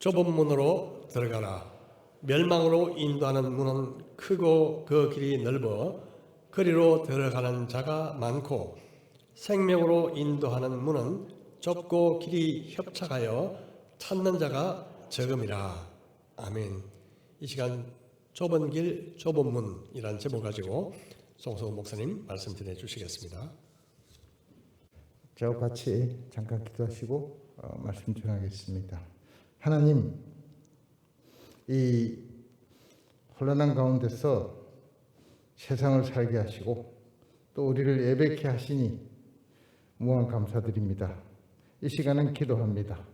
좁은 문으로 들어가라. 멸망으로 인도하는 문은 크고 그 길이 넓어 그리로 들어가는 자가 많고 생명으로 인도하는 문은 좁고 길이 협착하여 찾는 자가 적음이라. 아멘. 이 시간 좁은 길 좁은 문이라는 제목 가지고 송성훈 목사님 말씀 전해 주시겠습니다. 저와 같이 잠깐 기도하시고 말씀 전하겠습니다. 하나님, 이 혼란한 가운데서 세상을 살게 하시고 또 우리를 예배케 하시니 무한 감사드립니다. 이 시간은 기도합니다.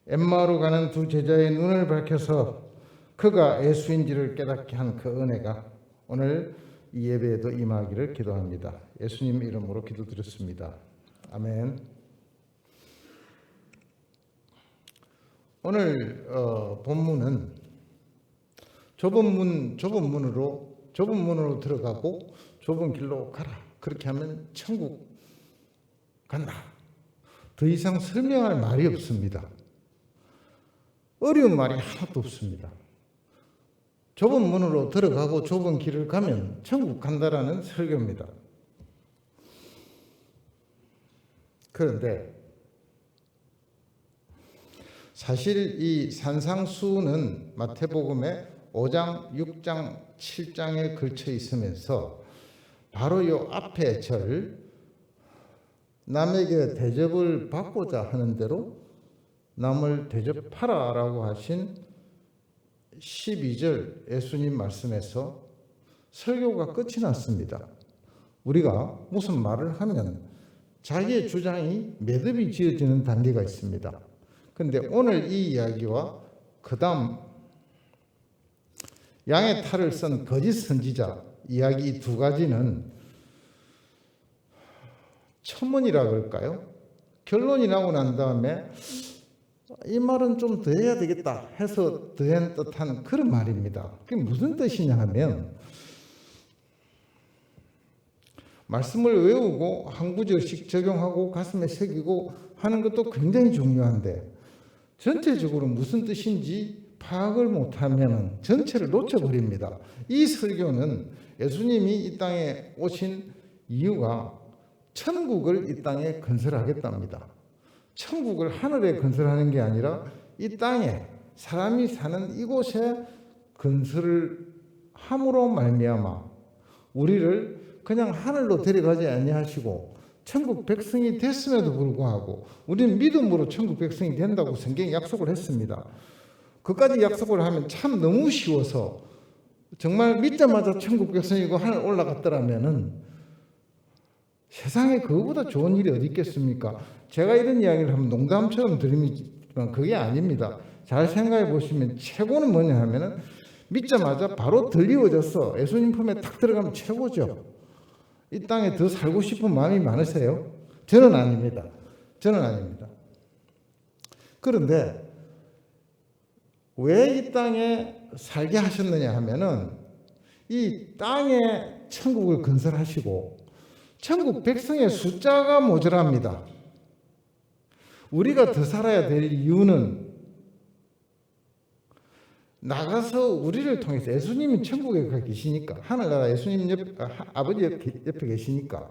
엠마오로 가는 두 제자의 눈을 밝혀서 그가 예수인지를 깨닫게 한 그 은혜가 오늘 이 예배에도 임하기를 기도합니다. 예수님 이름으로 기도드렸습니다. 아멘. 오늘 본문은 좁은 문으로 들어가고 좁은 길로 가라. 그렇게 하면 천국 간다. 더 이상 설명할 말이 없습니다. 어려운 말이 하나도 없습니다. 좁은 문으로 들어가고 좁은 길을 가면 천국 간다라는 설교입니다. 그런데 사실 이 산상수훈은 마태복음의 5장, 6장, 7장에 걸쳐 있으면서 바로 이 앞에 절 남에게 대접을 받고자 하는 대로 남을 대접하라 라고 하신 12절 예수님 말씀에서 설교가 끝이 났습니다. 우리가 무슨 말을 하면 자기의 주장이 매듭이 지어지는 단계가 있습니다. 그런데 오늘 이 이야기와 그 다음 양의 탈을 쓴 거짓 선지자 이야기 두 가지는 첨언이라 그럴까요? 결론이 나고 난 다음에 이 말은 좀 더 해야 되겠다 해서 더한 듯한 그런 말입니다. 그게 무슨 뜻이냐 하면 말씀을 외우고 한 구절씩 적용하고 가슴에 새기고 하는 것도 굉장히 중요한데 전체적으로 무슨 뜻인지 파악을 못하면 전체를 놓쳐버립니다. 이 설교는 예수님이 이 땅에 오신 이유가 천국을 이 땅에 건설하겠답니다. 천국을 하늘에 건설하는 게 아니라 이 땅에 사람이 사는 이곳에 건설을 함으로 말미암아 우리를 그냥 하늘로 데려가지 아니하시고 천국 백성이 됐음에도 불구하고 우리는 믿음으로 천국 백성이 된다고 성경이 약속을 했습니다. 그까지 약속을 하면 참 너무 쉬워서 정말 믿자마자 천국 백성이고 하늘 올라갔더라면은 세상에 그거보다 좋은 일이 어디 있겠습니까? 제가 이런 이야기를 하면 농담처럼 드리면 그게 아닙니다. 잘 생각해 보시면 최고는 뭐냐 하면은 믿자마자 바로 들리워져서 예수님 품에 탁 들어가면 최고죠. 이 땅에 더 살고 싶은 마음이 많으세요? 저는 아닙니다. 그런데 왜 이 땅에 살게 하셨느냐 하면은 이 땅에 천국을 건설하시고 천국 백성의 숫자가 모자랍니다. 우리가 더 살아야 될 이유는 나가서 우리를 통해서 예수님이 천국에 가 계시니까 하늘나라 예수님 아버지 옆에 계시니까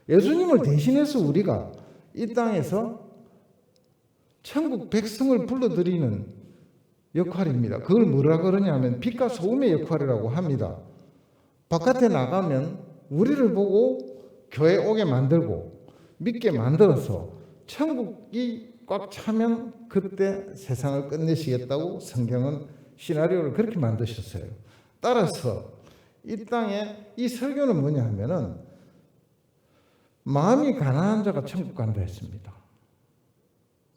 예수님을 대신해서 우리가 이 땅에서 천국 백성을 불러들이는 역할입니다. 그걸 뭐라 그러냐 하면 빛과 소금의 역할이라고 합니다. 바깥에 나가면 우리를 보고 교회 오게 만들고 믿게 만들어서 천국이 꽉 차면 그때 세상을 끝내시겠다고 성경은 시나리오를 그렇게 만드셨어요. 따라서 이 땅에 이 설교는 뭐냐 하면은 마음이 가난한 자가 천국 간다 했습니다.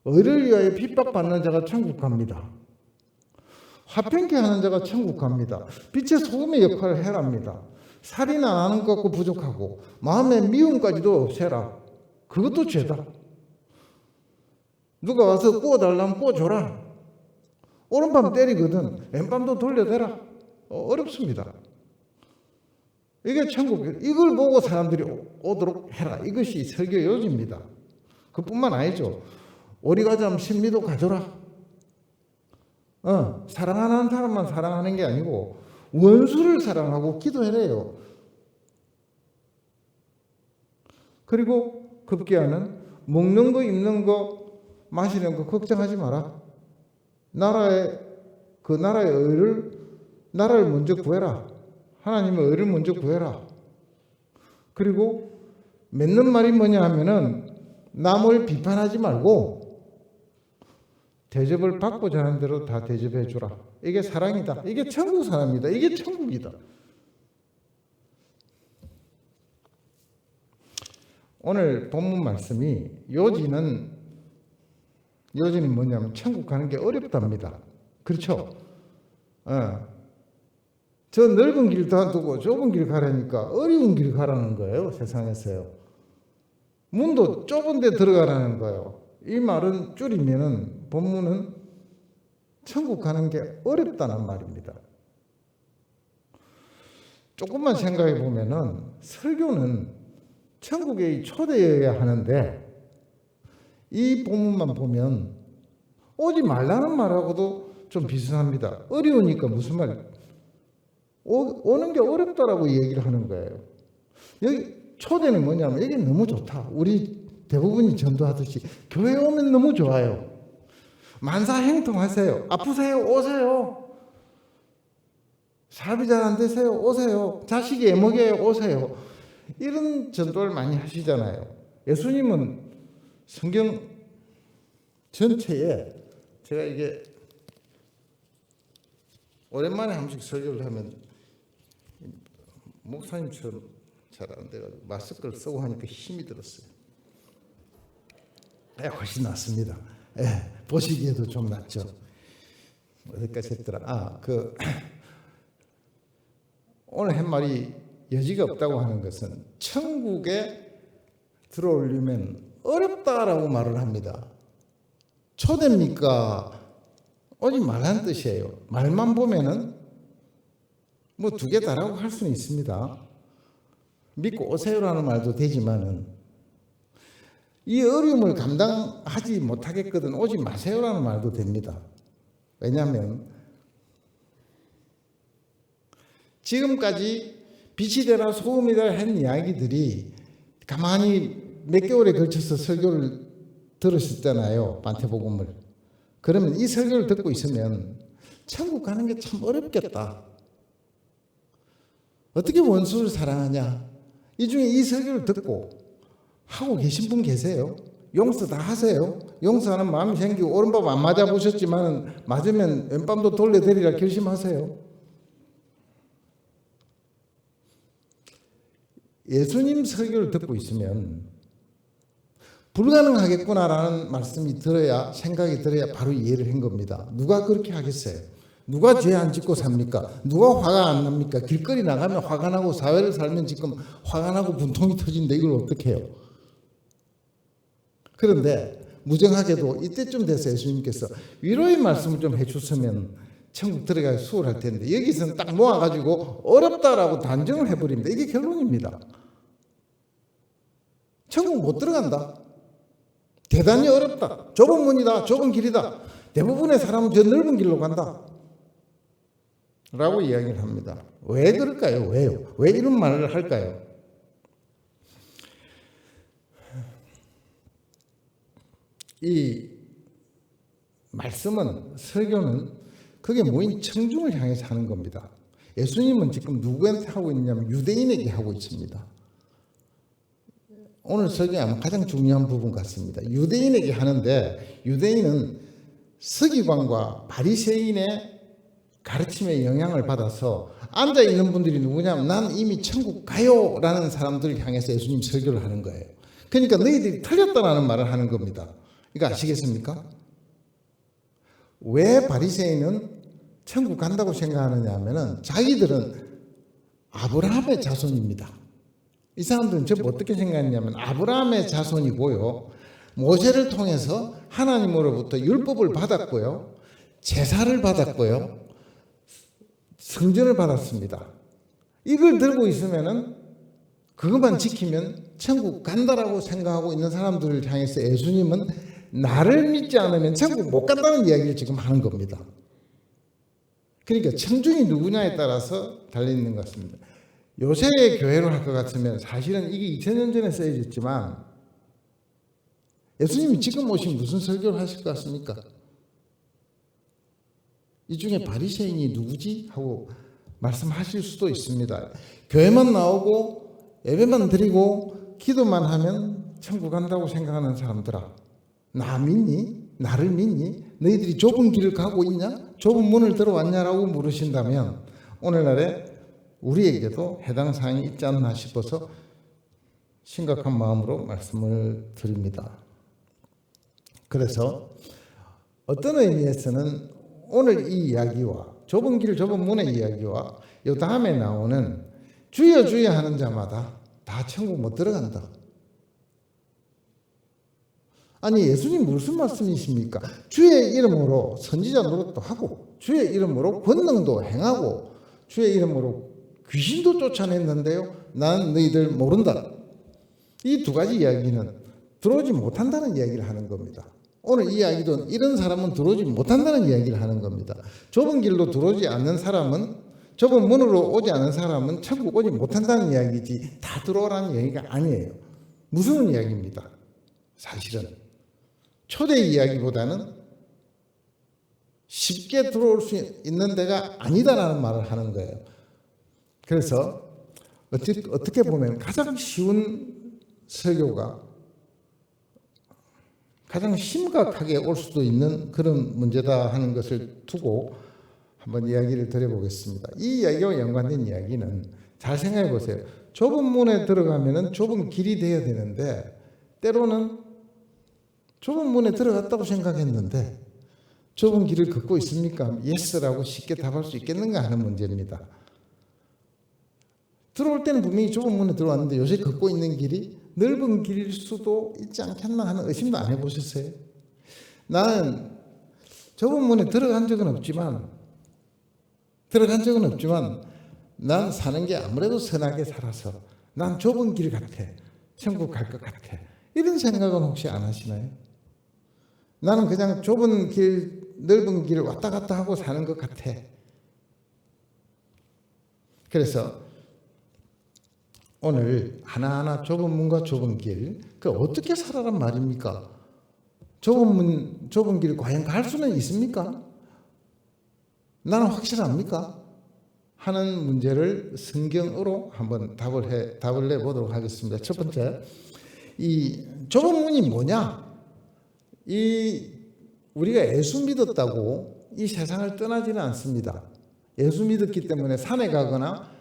의를 위하여 핍박받는 자가 천국 갑니다. 화평케 하는 자가 천국 갑니다. 빛의 소금의 역할을 해랍니다. 살인 안 하는 것 같고 부족하고 마음의 미움까지도 없애라. 그것도 죄다. 누가 와서 구워달라면 구워줘라. 오른밤 때리거든 왼밤도 돌려대라. 어렵습니다. 이게 천국. 이걸 보고 사람들이 오도록 해라. 이것이 설교 의 요지입니다. 그뿐만 아니죠. 오리 가자면 신미도 가져라. 오른밤 때리거든 왼밤도 돌려대라. 이것이 설교 의 요지입니다. 이걸 보고 사람들이 오도록 해라. 이것이 설교 의 요지입니다. 그뿐만 아니죠. 오리 가자면 신미도 가져라. 오른밤 때리거든 왼밤도 돌려대라. 이것이 설교 의 요지입니다. 사랑하는 사람만 사랑하는 게 아니고 원수를 사랑하고 기도해래요. 그리고 급기야는 먹는 거, 입는 거, 마시는 거 걱정하지 마라. 나라의 나라를 먼저 구해라. 하나님의 의를 먼저 구해라. 그리고 맺는 말이 뭐냐 하면은 남을 비판하지 말고 대접을 받고자 하는 대로 다 대접해 주라. 이게 사랑이다. 이게 천국 사람이다. 이게 천국이다. 오늘 본문 말씀이 요지는 뭐냐면 천국 가는 게 어렵답니다. 그렇죠? 저 넓은 길 놔두고 좁은 길 가라니까 어려운 길 가라는 거예요. 세상에서요. 문도 좁은 데 들어가라는 거예요. 이 말은 줄이면은 본문은 천국 가는 게 어렵다는 말입니다. 조금만 생각해 보면은 설교는 천국에 초대해야 하는데 이 본문만 보면 오지 말라는 말하고도 좀 비슷합니다. 어려우니까 무슨 말? 오는 게 어렵다라고 얘기를 하는 거예요. 여기 초대는 뭐냐면 이게 너무 좋다. 우리 대부분이 전도하듯이 교회 오면 너무 좋아요. 만사행통하세요. 아프세요? 오세요. 사업이 잘 안 되세요? 오세요. 자식이 애먹여요? 오세요. 이런 전도를 많이 하시잖아요. 예수님은 성경 전체에 제가 이게 오랜만에 한 번씩 설교를 하면 목사님처럼 잘 안 돼가지고 마스크를 쓰고 하니까 힘이 들었어요. 훨씬 낫습니다. 보시기에도 좀 낫죠. 어디까지 했더라? 오늘 한 말이 여지가 없다고 하는 것은 천국에 들어오려면 어렵다라고 말을 합니다. 초대입니까? 오지 말라는 뜻이에요. 말만 보면은 뭐 두 개 다라고 할 수는 있습니다. 믿고 오세요라는 말도 되지만은 이 어려움을 감당하지 못하겠거든 오지 마세요라는 말도 됩니다. 왜냐하면 지금까지 빛이 되라 소금이 되라 한 이야기들이 가만히 몇 개월에 걸쳐서 설교를 들으셨잖아요. 반태복음을. 그러면 이 설교를 듣고 있으면 천국 가는 게 참 어렵겠다. 어떻게 원수를 사랑하냐? 이 중에 이 설교를 듣고 하고 계신 분 계세요? 용서 다 하세요? 용서하는 마음이 생기고 오른밤 안 맞아보셨지만 맞으면 왼밤도 돌려드리라 결심하세요. 예수님 설교를 듣고 있으면 불가능하겠구나라는 말씀이 들어야 생각이 들어야 바로 이해를 한 겁니다. 누가 그렇게 하겠어요? 누가 죄 안 짓고 삽니까? 누가 화가 안 납니까? 길거리 나가면 화가 나고 사회를 살면 지금 화가 나고 분통이 터진데 이걸 어떻게 해요? 그런데 무정하게도 이때쯤 돼서 예수님께서 위로의 말씀을 좀 해줬으면 천국 들어가기 수월할 텐데 여기서는 딱 모아가지고 어렵다라고 단정을 해버립니다. 이게 결론입니다. 천국 못 들어간다. 대단히 어렵다. 좁은 문이다. 좁은 길이다. 대부분의 사람은 저 넓은 길로 간다. 라고 이야기를 합니다. 왜 그럴까요? 왜요? 왜 이런 말을 할까요? 이 말씀은 설교는 그게 모인 청중을 향해서 하는 겁니다. 예수님은 지금 누구한테 하고 있냐면 유대인에게 하고 있습니다. 오늘 설교에 아마 가장 중요한 부분 같습니다. 유대인에게 하는데 유대인은 서기관과 바리새인의 가르침에 영향을 받아서 앉아있는 분들이 누구냐면 난 이미 천국 가요 라는 사람들을 향해서 예수님 설교를 하는 거예요. 그러니까 너희들이 틀렸다라는 말을 하는 겁니다. 이거 아시겠습니까? 왜 바리새인은 천국 간다고 생각하느냐 하면은 자기들은 아브라함의 자손입니다. 이 사람들은 저 어떻게 생각했냐면 아브라함의 자손이고요. 모세를 통해서 하나님으로부터 율법을 받았고요. 제사를 받았고요. 성전을 받았습니다. 이걸 들고 있으면은 그것만 지키면 천국 간다라고 생각하고 있는 사람들을 향해서 예수님은 나를 믿지 않으면 천국 못 간다는 이야기를 지금 하는 겁니다. 그러니까 청중이 누구냐에 따라서 달려있는 것 같습니다. 요새의 교회로 할 것 같으면 사실은 이게 2000년 전에 쓰여졌지만 예수님이 지금 오시면 무슨 설교를 하실 것 같습니까? 이 중에 바리새인이 누구지? 하고 말씀하실 수도 있습니다. 교회만 나오고 예배만 드리고 기도만 하면 천국 간다고 생각하는 사람들아, 나 믿니? 나를 믿니? 너희들이 좁은 길을 가고 있냐? 좁은 문을 들어왔냐라고 물으신다면 오늘날에 우리에게도 해당 사항이 있지 않나 싶어서 심각한 마음으로 말씀을 드립니다. 그래서 어떤 의미에서는 오늘 이 이야기와 좁은 길 좁은 문의 이야기와 이 다음에 나오는 주여 주여 하는 자마다 다 천국 못 들어간다. 아니 예수님 무슨 말씀이십니까? 주의 이름으로 선지자 노릇도 하고 주의 이름으로 권능도 행하고 주의 이름으로 귀신도 쫓아냈는데요, 난 너희들 모른다. 이 두 가지 이야기는 들어오지 못한다는 이야기를 하는 겁니다. 오늘 이 이야기도 이런 사람은 들어오지 못한다는 이야기를 하는 겁니다. 좁은 길로 들어오지 않는 사람은, 좁은 문으로 오지 않는 사람은 천국 오지 못한다는 이야기지 다 들어오라는 이야기가 아니에요. 무슨 이야기입니다. 사실은 초대 이야기보다는 쉽게 들어올 수 있는 데가 아니다라는 말을 하는 거예요. 그래서 어떻게 보면 가장 쉬운 설교가 가장 심각하게 올 수도 있는 그런 문제다 하는 것을 두고 한번 이야기를 드려보겠습니다. 이 이야기와 연관된 이야기는 잘 생각해 보세요. 좁은 문에 들어가면 좁은 길이 되어야 되는데 때로는 좁은 문에 들어갔다고 생각했는데 좁은 길을 걷고 있습니까? 예스라고 쉽게 답할 수 있겠는가 하는 문제입니다. 들어올 때는 분명히 좁은 문에 들어왔는데 요새 걷고 있는 길이 넓은 길일 수도 있지 않겠나 하는 의심도 안 해보셨어요? 나는 좁은 문에 들어간 적은 없지만 난 사는 게 아무래도 선하게 살아서 난 좁은 길 같아. 천국 갈 것 같아. 이런 생각은 혹시 안 하시나요? 나는 그냥 좁은 길, 넓은 길 왔다 갔다 하고 사는 것 같아. 그래서 오늘 하나하나 좁은 문과 좁은 길, 그 어떻게 살아란 말입니까? 좁은 문, 좁은 길 과연 갈 수는 있습니까? 나는 확실합니까? 하는 문제를 성경으로 한번 답을 내보도록 하겠습니다. 첫 번째, 이 좁은 문이 뭐냐? 우리가 예수 믿었다고 이 세상을 떠나지는 않습니다. 예수 믿었기 때문에 산에 가거나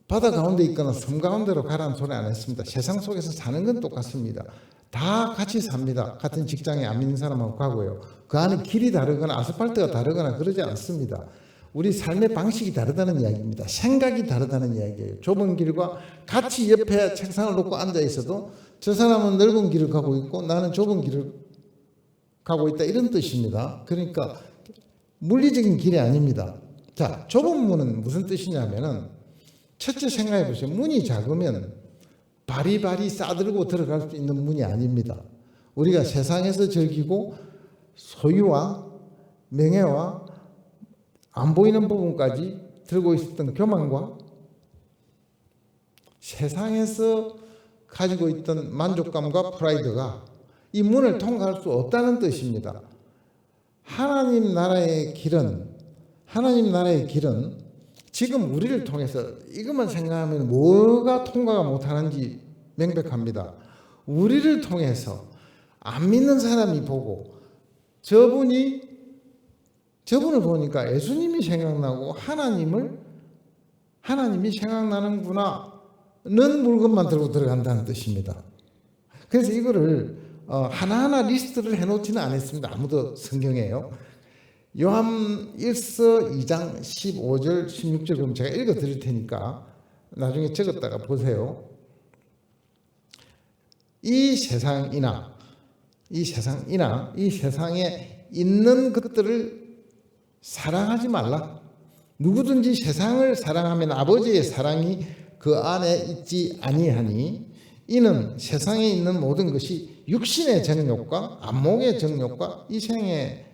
바다 가운데 있거나 섬 가운데로 가라는 소리 안 했습니다. 세상 속에서 사는 건 똑같습니다. 다 같이 삽니다. 같은 직장에 안 믿는 사람하고 가고요. 그 안에 길이 다르거나 아스팔트가 다르거나 그러지 않습니다. 우리 삶의 방식이 다르다는 이야기입니다. 생각이 다르다는 이야기예요. 좁은 길과 같이 옆에 책상을 놓고 앉아 있어도 저 사람은 넓은 길을 가고 있고 나는 좁은 길을 가고 있다, 이런 뜻입니다. 그러니까 물리적인 길이 아닙니다. 자, 좁은 문은 무슨 뜻이냐면은 첫째 생각해 보세요. 문이 작으면 바리바리 싸들고 들어갈 수 있는 문이 아닙니다. 우리가 세상에서 즐기고 소유와 명예와 안 보이는 부분까지 들고 있었던 교만과 세상에서 가지고 있던 만족감과 프라이드가 이 문을 통과할 수 없다는 뜻입니다. 하나님 나라의 길은 지금 우리를 통해서 이것만 생각하면 뭐가 통과가 못하는지 명백합니다. 우리를 통해서 안 믿는 사람이 보고 저분을 보니까 예수님이 생각나고 하나님이 생각나는구나는 물건만 들고 들어간다는 뜻입니다. 그래서 이거를 하나하나 리스트를 해놓지는 않았습니다. 아무도 성경에요. 요한 1서 2장 15절 16절 그럼 제가 읽어 드릴 테니까 나중에 적었다가 보세요. 이 세상이나 이 세상에 있는 것들을 사랑하지 말라. 누구든지 세상을 사랑하면 아버지의 사랑이 그 안에 있지 아니하니 이는 세상에 있는 모든 것이 육신의 정욕과 안목의 정욕과 이 생의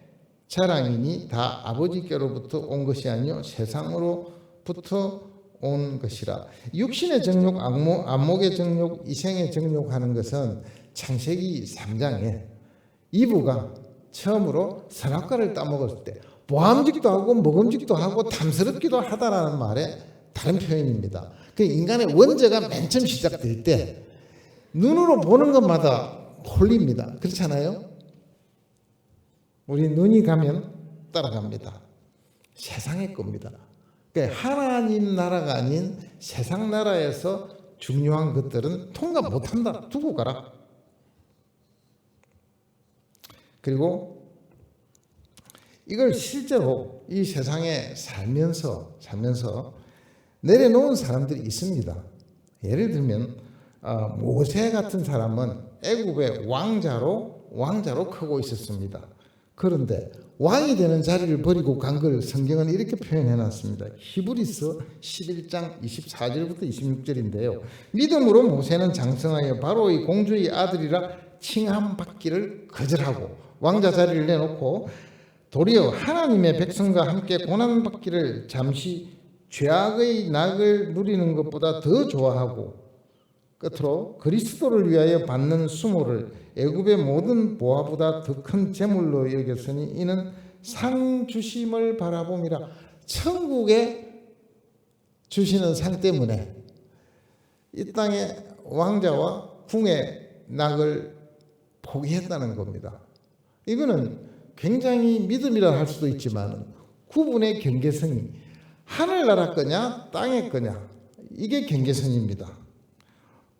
자랑이니 다 아버지께로부터 온 것이 아니요 세상으로부터 온 것이라. 육신의 정욕, 안목의 정욕, 이생의 정욕하는 것은 창세기 3장에 이브가 처음으로 선악과를 따먹을 때 보암직도 하고 먹음직도 하고 탐스럽기도 하다라는 말의 다른 표현입니다. 그 인간의 원죄가 맨 처음 시작될 때 눈으로 보는 것마다 홀립니다. 그렇잖아요? 우리 눈이 가면 따라갑니다. 세상의 겁니다. 그러니까 하나님 나라가 아닌 세상 나라에서 중요한 것들은 통과 못한다. 두고 가라. 그리고 이걸 실제로 이 세상에 살면서 내려놓은 사람들이 있습니다. 예를 들면 모세 같은 사람은 애굽의 왕자로 크고 있었습니다. 그런데 왕이 되는 자리를 버리고 간 걸 성경은 이렇게 표현해 놨습니다. 히브리서 11장 24절부터 26절인데요. 믿음으로 모세는 장성하여 바로의 공주의 아들이라 칭함받기를 거절하고 왕자 자리를 내놓고 도리어 하나님의 백성과 함께 고난받기를 잠시 죄악의 낙을 누리는 것보다 더 좋아하고 끝으로 그리스도를 위하여 받는 수모를 애굽의 모든 보화보다 더 큰 재물로 여겼으니 이는 상 주심을 바라봄이라. 천국에 주시는 상 때문에 이 땅의 왕자와 궁의 낙을 포기했다는 겁니다. 이거는 굉장히 믿음이라 할 수도 있지만 구분의 경계선이 하늘나라 거냐 땅의 거냐 이게 경계선입니다.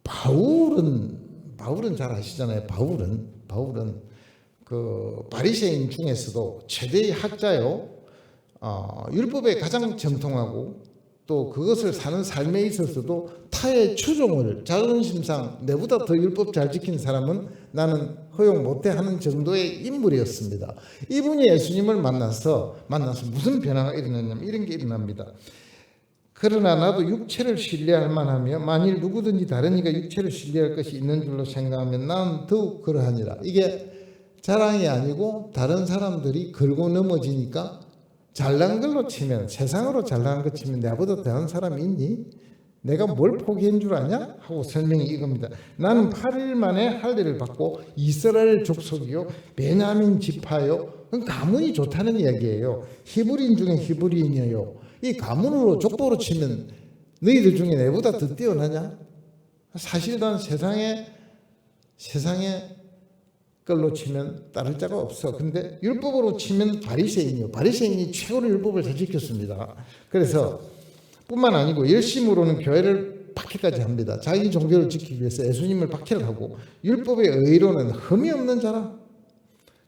바울은 잘 아시잖아요. 바울은 그 바리새인 중에서도 최대의 학자요. 율법에 가장 정통하고 또 그것을 사는 삶에 있어서도 타의 추종을 자존심상 내보다 더 율법 잘 지킨 사람은 나는 허용 못해 하는 정도의 인물이었습니다. 이분이 예수님을 만나서 무슨 변화가 일어났냐면 이런 게 일어납니다. 그러나 나도 육체를 신뢰할 만하며 만일 누구든지 다른 이가 육체를 신뢰할 것이 있는 줄로 생각하면 나는 더욱 그러하니라. 이게 자랑이 아니고 다른 사람들이 걸고 넘어지니까 잘난 걸로 치면 세상으로 잘난 것 치면 내보다 더한 사람이 있니? 내가 뭘 포기한 줄 아냐? 하고 설명이 이겁니다. 나는 8일 만에 할례를 받고 이스라엘 족속이요 베냐민 지파요. 가문이 좋다는 이야기예요. 히브리인 중에 히브리인이에요. 이 가문으로 족보로 치면 너희들 중에 내보다 더 뛰어나냐? 사실 난 세상에 걸로 치면 따를 자가 없어. 근데 율법으로 치면 바리새인이요. 바리새인이 최고로 율법을 잘 지켰습니다. 그래서 뿐만 아니고 열심으로는 교회를 박해까지 합니다. 자기 종교를 지키기 위해서 예수님을 박해를 하고 율법의 의로는 흠이 없는 자라.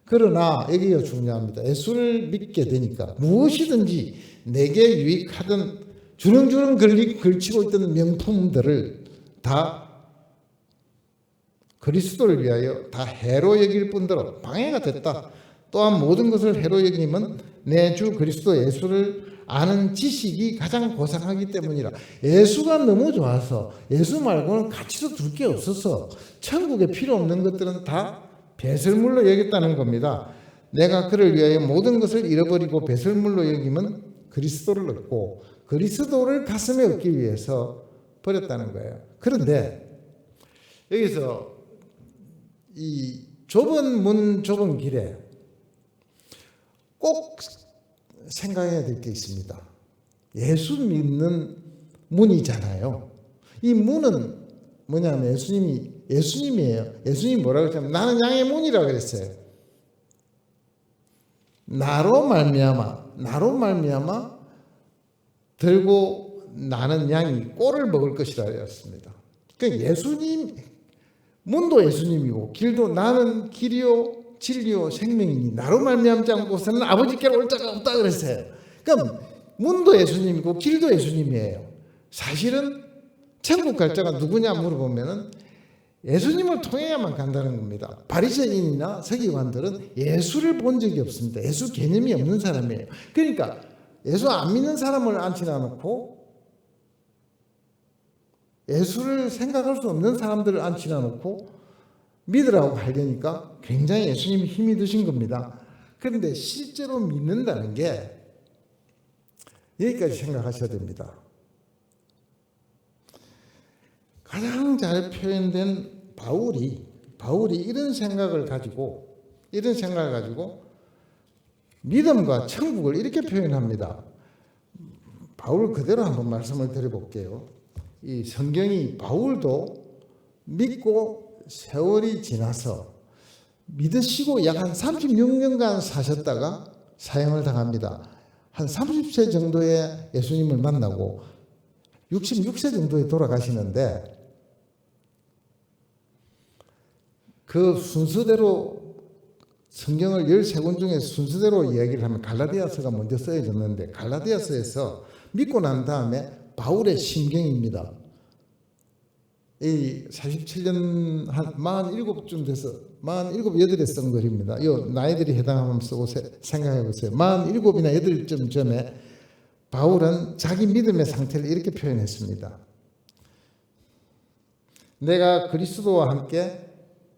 그러나 여기가 중요합니다. 예수를 믿게 되니까 무엇이든지 내게 유익하던 주렁주렁 걸치고 있던 명품들을 다 그리스도를 위하여 다 해로 여길 뿐더러 방해가 됐다. 또한 모든 것을 해로 여기면 내 주 그리스도 예수를 아는 지식이 가장 고상하기 때문이라. 예수가 너무 좋아서 예수 말고는 가치도 둘 게 없어서 천국에 필요 없는 것들은 다 배설물로 여겼다는 겁니다. 내가 그를 위하여 모든 것을 잃어버리고 배설물로 여기면 그리스도를 얻고 그리스도를 가슴에 얻기 위해서 버렸다는 거예요. 그런데 여기서 이 좁은 길에 꼭 생각해야 될 게 있습니다. 예수 믿는 문이잖아요. 이 문은 뭐냐면 예수님이에요. 예수님이 뭐라고 했냐면 나는 양의 문이라고 그랬어요. 나로 말미암아 들고 나는 양이 꼴을 먹을 것이라 하였습니다. 그러니까 문도 예수님이고 길도 나는 길이요 진리요 생명이니 나로 말미암지 않고서는 아버지께로 올 자가 없다 그랬어요. 그럼 문도 예수님이고 길도 예수님이에요. 사실은 천국 갈 자가 누구냐 물어보면은 예수님을 통해야만 간다는 겁니다. 바리새인이나 서기관들은 예수를 본 적이 없습니다. 예수 개념이 없는 사람이에요. 그러니까 예수 안 믿는 사람을 앉히나 놓고 예수를 생각할 수 없는 사람들을 앉히나 놓고 믿으라고 하려니까 굉장히 예수님이 힘이 드신 겁니다. 그런데 실제로 믿는다는 게 여기까지 생각하셔야 됩니다. 가장 잘 표현된 바울이 이런 생각을 가지고 믿음과 천국을 이렇게 표현합니다. 바울 그대로 한번 말씀을 드려볼게요. 이 성경이 바울도 믿고 세월이 지나서 믿으시고 약 한 36년간 사셨다가 사형을 당합니다. 한 30세 정도에 예수님을 만나고 66세 정도에 돌아가시는데 그 순서대로 성경을 13권 중에 순서대로 이야기를 하면 갈라디아서가 먼저 쓰여졌는데 갈라디아서에서 믿고 난 다음에 바울의 심경입니다. 이 47년 한 47쯤 돼서 47, 8에 쓴 글입니다. 이 나이들이 해당하면 쓰고 생각해 보세요. 47이나 8쯤 전에 바울은 자기 믿음의 상태를 이렇게 표현했습니다. 내가 그리스도와 함께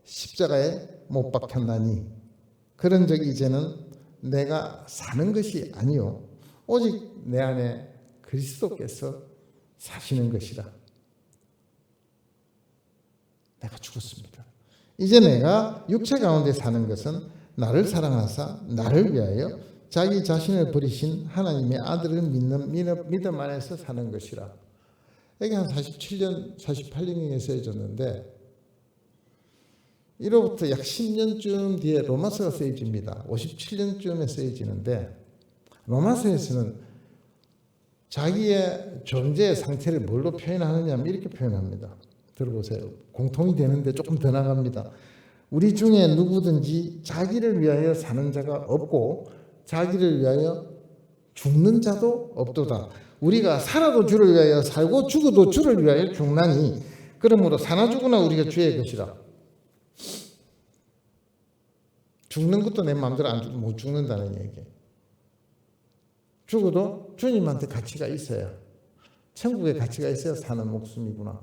십자가에 못 박혔나니 그런 적이 이제는 내가 사는 것이 아니요 오직 내 안에 그리스도께서 사시는 것이라. 내가 죽었습니다. 이제 내가 육체 가운데 사는 것은 나를 사랑하사 나를 위하여 자기 자신을 버리신 하나님의 아들을 믿는 믿음 안에서 사는 것이라. 이게 한 47년, 48년에 쓰여졌는데 이로부터 약 10년쯤 뒤에 로마서가 쓰여집니다. 57년쯤에 쓰여지는데 로마서에서는 자기의 존재의 상태를 뭘로 표현하느냐 하면 이렇게 표현합니다. 들어보세요. 공통이 되는데 조금 더 나갑니다. 우리 중에 누구든지 자기를 위하여 사는 자가 없고 자기를 위하여 죽는 자도 없도다. 우리가 살아도 주를 위하여 살고 죽어도 주를 위하여 죽나니 그러므로 사나 죽으나 우리가 주의 것이라. 죽는 것도 내 마음대로 못 죽는다는 얘기예요. 죽어도 주님한테 가치가 있어야, 천국에 가치가 있어야 사는 목숨이구나.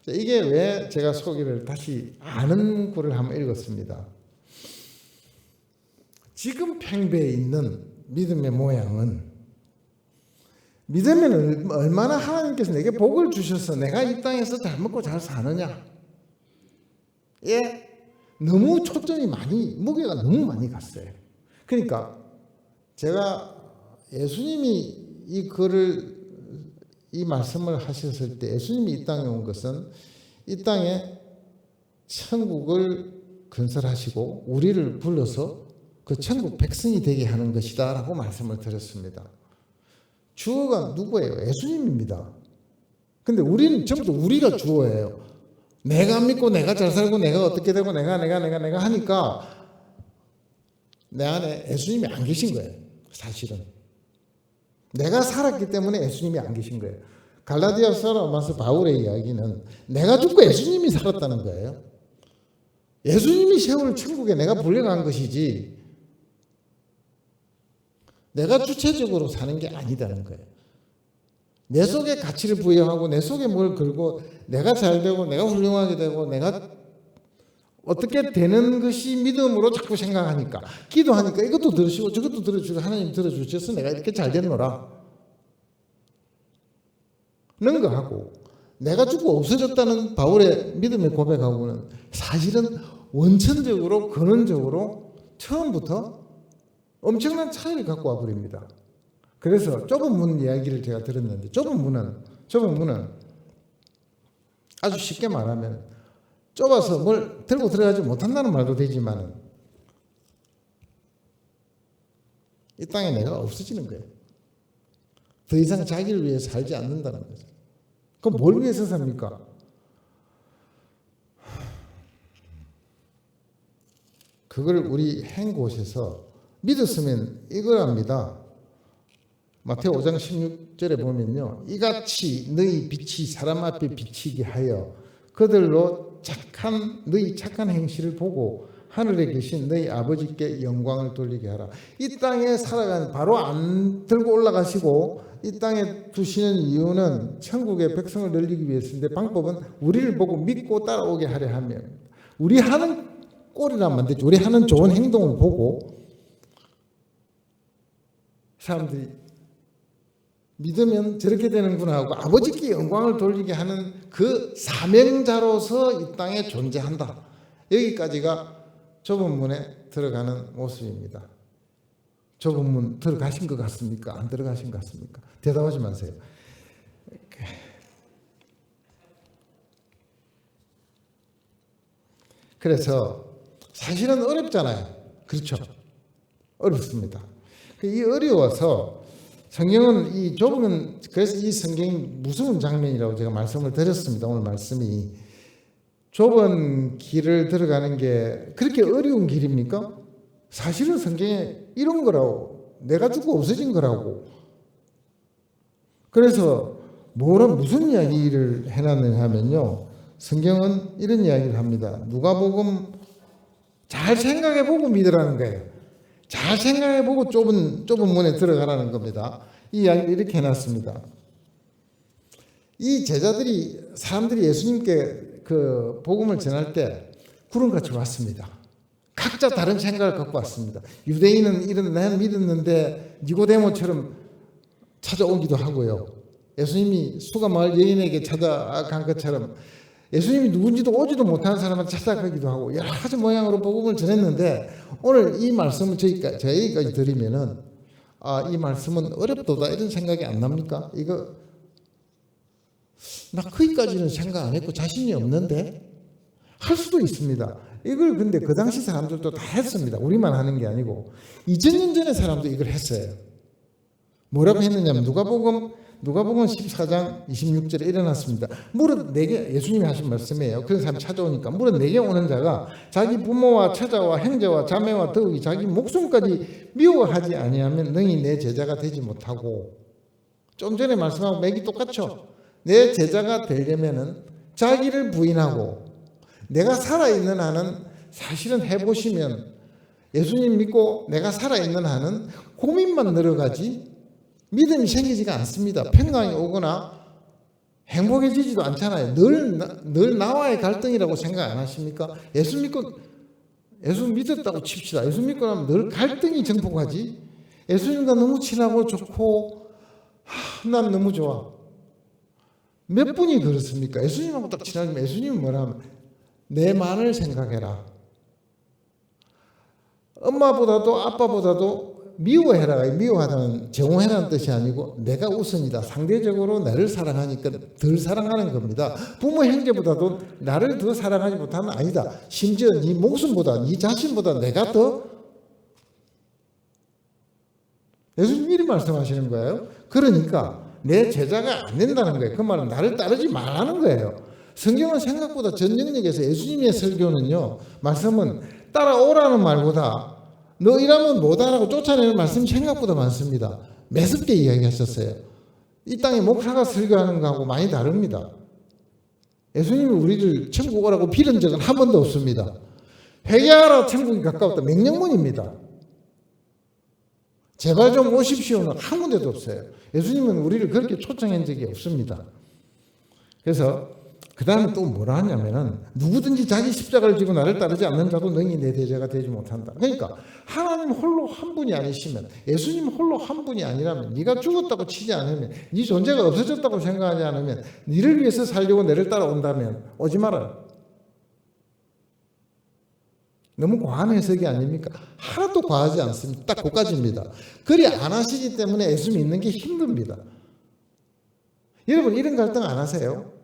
이게 왜 제가 소개를 다시 아는 글을 한번 읽었습니다. 지금 팽배해 있는 믿음의 모양은 믿으면 얼마나 하나님께서 내게 복을 주셔서 내가 이 땅에서 잘 먹고 잘 사느냐. 예, 너무 초점이 무게가 너무 많이 갔어요. 그러니까 제가 예수님이 이 말씀을 하셨을 때 예수님이 이 땅에 온 것은 이 땅에 천국을 건설하시고 우리를 불러서 그 천국 백성이 되게 하는 것이다 라고 말씀을 드렸습니다. 주어가 누구예요? 예수님입니다. 근데 우리는 전부 우리가 주어예요. 내가 믿고 내가 잘 살고 내가 어떻게 되고 내가 하니까 내 안에 예수님이 안 계신 거예요. 사실은 내가 살았기 때문에 예수님이 안 계신 거예요. 갈라디아서 로마서 바울의 이야기는 내가 죽고 예수님이 살았다는 거예요. 예수님이 세울 천국에 내가 불려간 것이지 내가 주체적으로 사는 게 아니다는 거예요. 내 속에 가치를 부여하고 내 속에 뭘 걸고 내가 잘 되고 내가 훌륭하게 되고 내가 어떻게 되는 것이 믿음으로 자꾸 생각하니까 기도하니까 이것도 들으시고 저것도 들어주고 하나님 들어주셔서 내가 이렇게 잘 됐노라 는 거 하고 내가 죽고 없어졌다는 바울의 믿음의 고백하고는 사실은 원천적으로 근원적으로 처음부터 엄청난 차이를 갖고 와버립니다. 그래서 좁은 문 이야기를 제가 들었는데 좁은 문은 아주 쉽게 말하면 좁아서 뭘 들고 들어가지 못한다는 말도 되지만 이 땅에 내가 없어지는 거예요. 더 이상 자기를 위해 살지 않는다는 거죠. 그럼 뭘 위해서 삽니까? 그걸 우리 행곳에서 믿었으면 이걸 합니다. 마태오 5장 16절에 보면요. 이같이 너희 빛이 사람 앞에 비치게 하여 그들로 너희 착한 행실을 보고 하늘에 계신 너희 아버지께 영광을 돌리게 하라. 이 땅에 살아가는 바로 안 들고 올라가시고 이 땅에 두시는 이유는 천국의 백성을 늘리기 위해서인데 방법은 우리를 보고 믿고 따라오게 하려 하면 우리 하는 꼴이라면 안 되죠. 우리 하는 좋은 행동을 보고 사람들이 믿으면 저렇게 되는구나 하고 아버지께 영광을 돌리게 하는 그 사명자로서 이 땅에 존재한다. 여기까지가 좁은 문에 들어가는 모습입니다. 좁은 문 들어가신 것 같습니까? 안 들어가신 것 같습니까? 대답하지 마세요. 그래서 사실은 어렵잖아요. 그렇죠? 어렵습니다. 이 어려워서 성경은 이 좁은, 그래서 이 성경이 무서운 장면이라고 제가 말씀을 드렸습니다. 오늘 말씀이 좁은 길을 들어가는 게 그렇게 어려운 길입니까? 사실은 성경에 이런 거라고, 내가 죽고 없어진 거라고. 그래서 무슨 이야기를 해놨느냐 하면요, 성경은 이런 이야기를 합니다. 누가복음 잘 생각해보고 믿으라는 거예요. 잘 생각해보고 좁은 문에 들어가라는 겁니다. 이 이야기를 이렇게 해놨습니다. 이 제자들이, 사람들이 예수님께 그 복음을 전할 때 구름같이 왔습니다. 각자 다른 생각을 갖고 왔습니다. 유대인은 이런, 나는 믿었는데 니고데모처럼 찾아오기도 하고요. 예수님이 수가 마을 여인에게 찾아간 것처럼 예수님이 누군지도 오지도 못하는 사람한테 찾아가기도 하고 여러 가지 모양으로 복음을 전했는데, 오늘 이 말씀을 저희까지 드리면은 이 말씀은 어렵도다 이런 생각이 안 납니까? 이거 나 거기까지는 생각 안 했고 자신이 없는데 할 수도 있습니다. 이걸 근데 그 당시 사람들도 다 했습니다. 우리만 하는 게 아니고 2000년 전에 사람도 이걸 했어요. 뭐라고 했느냐면 누가복음 14장 26절에 일어났습니다. 무릇 내게, 예수님이 하신 말씀이에요. 그런 사람이 찾아오니까 무릇 내게 오는 자가 자기 부모와 처자와 형제와 자매와 더욱이 자기 목숨까지 미워하지 아니하면 능히 내 제자가 되지 못하고, 좀 전에 말씀하고 맥이 똑같죠. 내 제자가 되려면은 자기를 부인하고, 내가 살아있는 한은 사실은 해보시면 예수님 믿고 내가 살아있는 한은 고민만 늘어가지 믿음이 생기지가 않습니다. 평강이 오거나 행복해지지도 않잖아요. 늘 나와의 갈등이라고 생각 안 하십니까? 예수 믿었다고 칩시다. 예수 믿고 나면 늘 갈등이 정복하지. 예수님과 너무 친하고 좋고 난 너무 좋아. 몇 분이 그렇습니까? 예수님하고 딱 친하면 예수님은 뭐라 하면 내만을 생각해라. 엄마보다도 아빠보다도 미워하다는 정오해라는 뜻이 아니고 내가 우선이다. 상대적으로 나를 사랑하니까 덜 사랑하는 겁니다. 부모 형제보다도 나를 더 사랑하지 못하는 아니다. 심지어 네 목숨보다, 네 자신보다 내가 더. 예수님 이렇게 말씀하시는 거예요. 그러니까 내 제자가 안 된다는 거예요. 그 말은 나를 따르지 말라는 거예요. 성경은 생각보다 전능력에서 예수님의 설교는요, 말씀은 따라오라는 말보다 너 이러면 못하라고 쫓아내는 말씀이 생각보다 많습니다. 매섭게 이야기하셨어요. 이 땅에 목사가 설교하는 거하고 많이 다릅니다. 예수님이 우리를 천국 오라고 빌은 적은 한 번도 없습니다. 회개하라 천국이 가까웠다. 명령문입니다. 제발 좀 오십시오는 한 군데도 없어요. 예수님은 우리를 그렇게 초청한 적이 없습니다. 그래서 그 다음에 또 뭐라 하냐면은 누구든지 자기 십자가를 지고 나를 따르지 않는 자도 능히 내 제자가 되지 못한다. 그러니까 하나님 홀로 한 분이 아니시면, 예수님 홀로 한 분이 아니라면, 네가 죽었다고 치지 않으면, 네 존재가 없어졌다고 생각하지 않으면, 네를 위해서 살려고 내를 따라온다면 오지 말아요. 너무 과한 해석이 아닙니까? 하나도 과하지 않습니다. 딱 그까지입니다. 그리 안 하시기 때문에 예수 믿는 게 힘듭니다. 여러분 이런 갈등 안 하세요?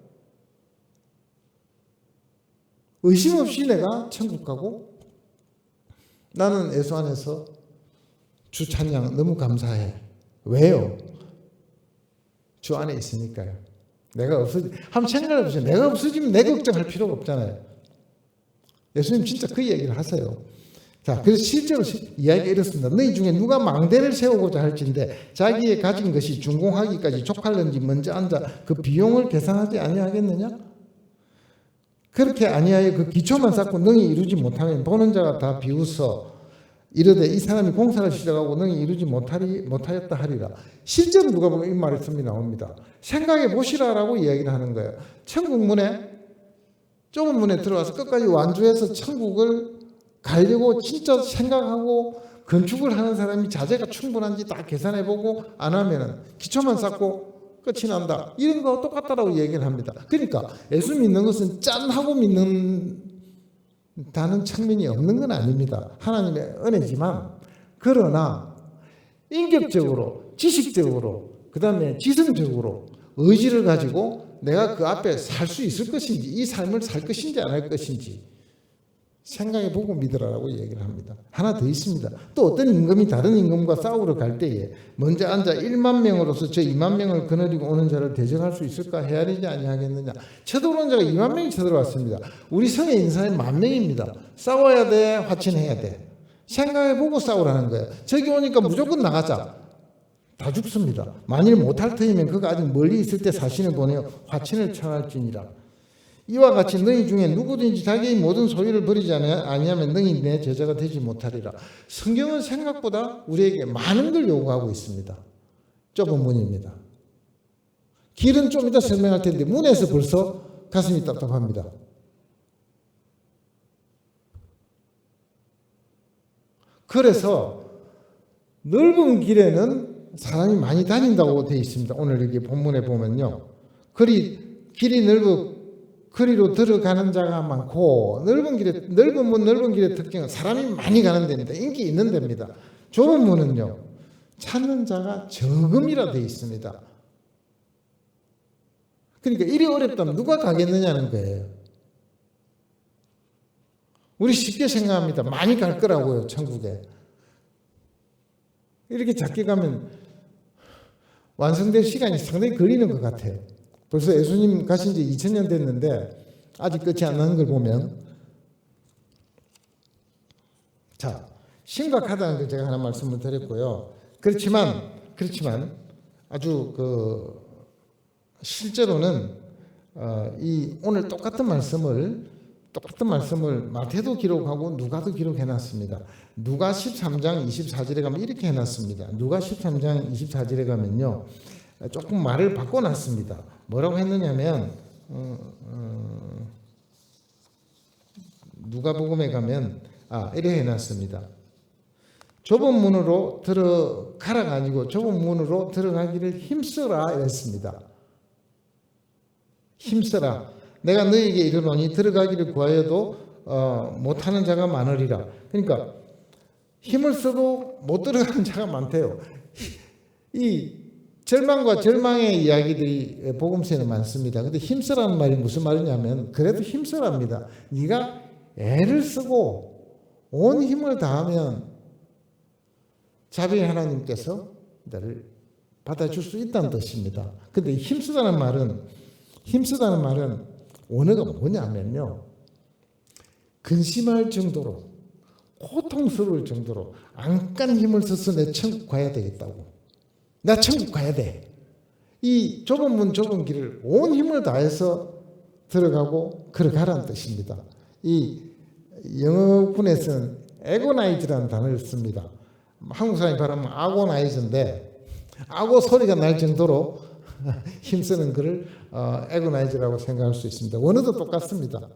의심 없이 내가 천국 가고 나는 예수 안에서 주 찬양 너무 감사해. 왜요? 주 안에 있으니까요. 한번 생각해 보세요. 내가 없어지면 내 걱정할 필요가 없잖아요. 예수님 진짜 그 얘기를 하세요. 자, 그래서 실제로 이야기가 이렇습니다. 너희 중에 누가 망대를 세우고자 할진대 자기의 가진 것이 준공하기까지 족할는지 먼저 앉아 그 비용을 계산하지 아니하겠느냐? 그렇게 아니하여 그 기초만 쌓고 능히 이루지 못하면 보는 자가 다 비웃어 이르되 이 사람이 공사를 시작하고 능히 이루지 못하였다 하리라. 실제로 누가 보면 이 말씀이 나옵니다. 생각해 보시라라고 이야기를 하는 거예요. 천국 문에, 좁은 문에 들어와서 끝까지 완주해서 천국을 가려고 진짜 생각하고 건축을 하는 사람이 자재가 충분한지 다 계산해보고 안 하면은 기초만 쌓고 끝이 난다. 이런 거 똑같다라고 얘기를 합니다. 그러니까 예수 믿는 것은 짠 하고 믿는다는 측면이 없는 건 아닙니다. 하나님의 은혜지만 그러나 인격적으로 지식적으로 그 다음에 지성적으로 의지를 가지고 내가 그 앞에 살 수 있을 것인지 이 삶을 살 것인지 안 할 것인지 생각해보고 믿으라고 얘기를 합니다. 하나 더 있습니다. 또 어떤 임금이 다른 임금과 싸우러 갈 때에 먼저 앉아 1만 명으로서 저 2만 명을 거느리고 오는 자를 대적할 수 있을까 헤아리지 아니하겠느냐. 쳐들어오는 자가 2만 명이 쳐들어왔습니다. 우리 성에 있는 사람이 10,000명입니다. 싸워야 돼, 화친해야 돼. 생각해보고 싸우라는 거예요. 저기 오니까 무조건 나가자. 다 죽습니다. 만일 못할 터이면 그가 아직 멀리 있을 때 사신을 보내어 화친을 청할지니라. 이와 같이 너희 중에 누구든지 자기의 모든 소유를 버리지 아니하면 너희 내 제자가 되지 못하리라. 성경은 생각보다 우리에게 많은 걸 요구하고 있습니다. 좁은 문입니다. 길은 좀 이따 설명할 텐데 문에서 벌써 가슴이 답답합니다. 그래서 넓은 길에는 사람이 많이 다닌다고 되어 있습니다. 오늘 여기 본문에 보면요. 길이 거리로 들어가는 자가 많고 넓은 길의 특징은 사람이 많이 가는 데입니다. 인기 있는 데입니다. 좁은 문은요. 찾는 자가 적음이라 되어 있습니다. 그러니까 일이 어렵다면 누가 가겠느냐는 거예요. 우리 쉽게 생각합니다. 많이 갈 거라고요. 천국에. 이렇게 작게 가면 완성될 시간이 상당히 걸리는 것 같아요. 벌써 예수님 가신 지 2000년 됐는데 아직 끝이 안 나는 걸 보면 자, 심각하다는 걸 제가 하나 말씀을 드렸고요. 그렇지만 아주 실제로는 이 오늘 똑같은 말씀을 마태도 기록하고 누가도 기록해 놨습니다. 누가 13장 24절에 가면 이렇게 해놨습니다. 누가 13장 24절에 가면요. 조금 말을 바꿔놨습니다. 뭐라고 했느냐면 누가복음에 가면 이렇게 해놨습니다. 좁은 문으로 들어가라가 아니고 좁은 문으로 들어가기를 힘써라 이랬습니다. 힘써라. 내가 너에게 이르노니 들어가기를 구하여도 못하는 자가 많으리라. 그러니까 힘을 써도 못 들어가는 자가 많대요. 이 절망과 절망의 이야기들이 복음서에는 많습니다. 근데 힘쓰라는 말이 무슨 말이냐면 그래도 힘쓰랍니다. 네가 애를 쓰고 온 힘을 다하면 자비 하나님께서 너를 받아줄 수 있다는 뜻입니다. 근데 힘쓰다는 말은 원어가 뭐냐면요. 근심할 정도로 고통스러울 정도로 안간 힘을 써서 내 천국 가야 되겠다고. 나 천국 가야 돼. 이 좁은 문 좁은 길을 온 힘을 다해서 들어가고 걸어가라는 뜻입니다. 이 영어군에서는 에고나이즈라는 단어를 씁니다. 한국 사람이 발음은 아고나이즈인데 아고 소리가 날 정도로 힘쓰는 것을 에고나이즈라고 생각할 수 있습니다. 원어도 똑같습니다.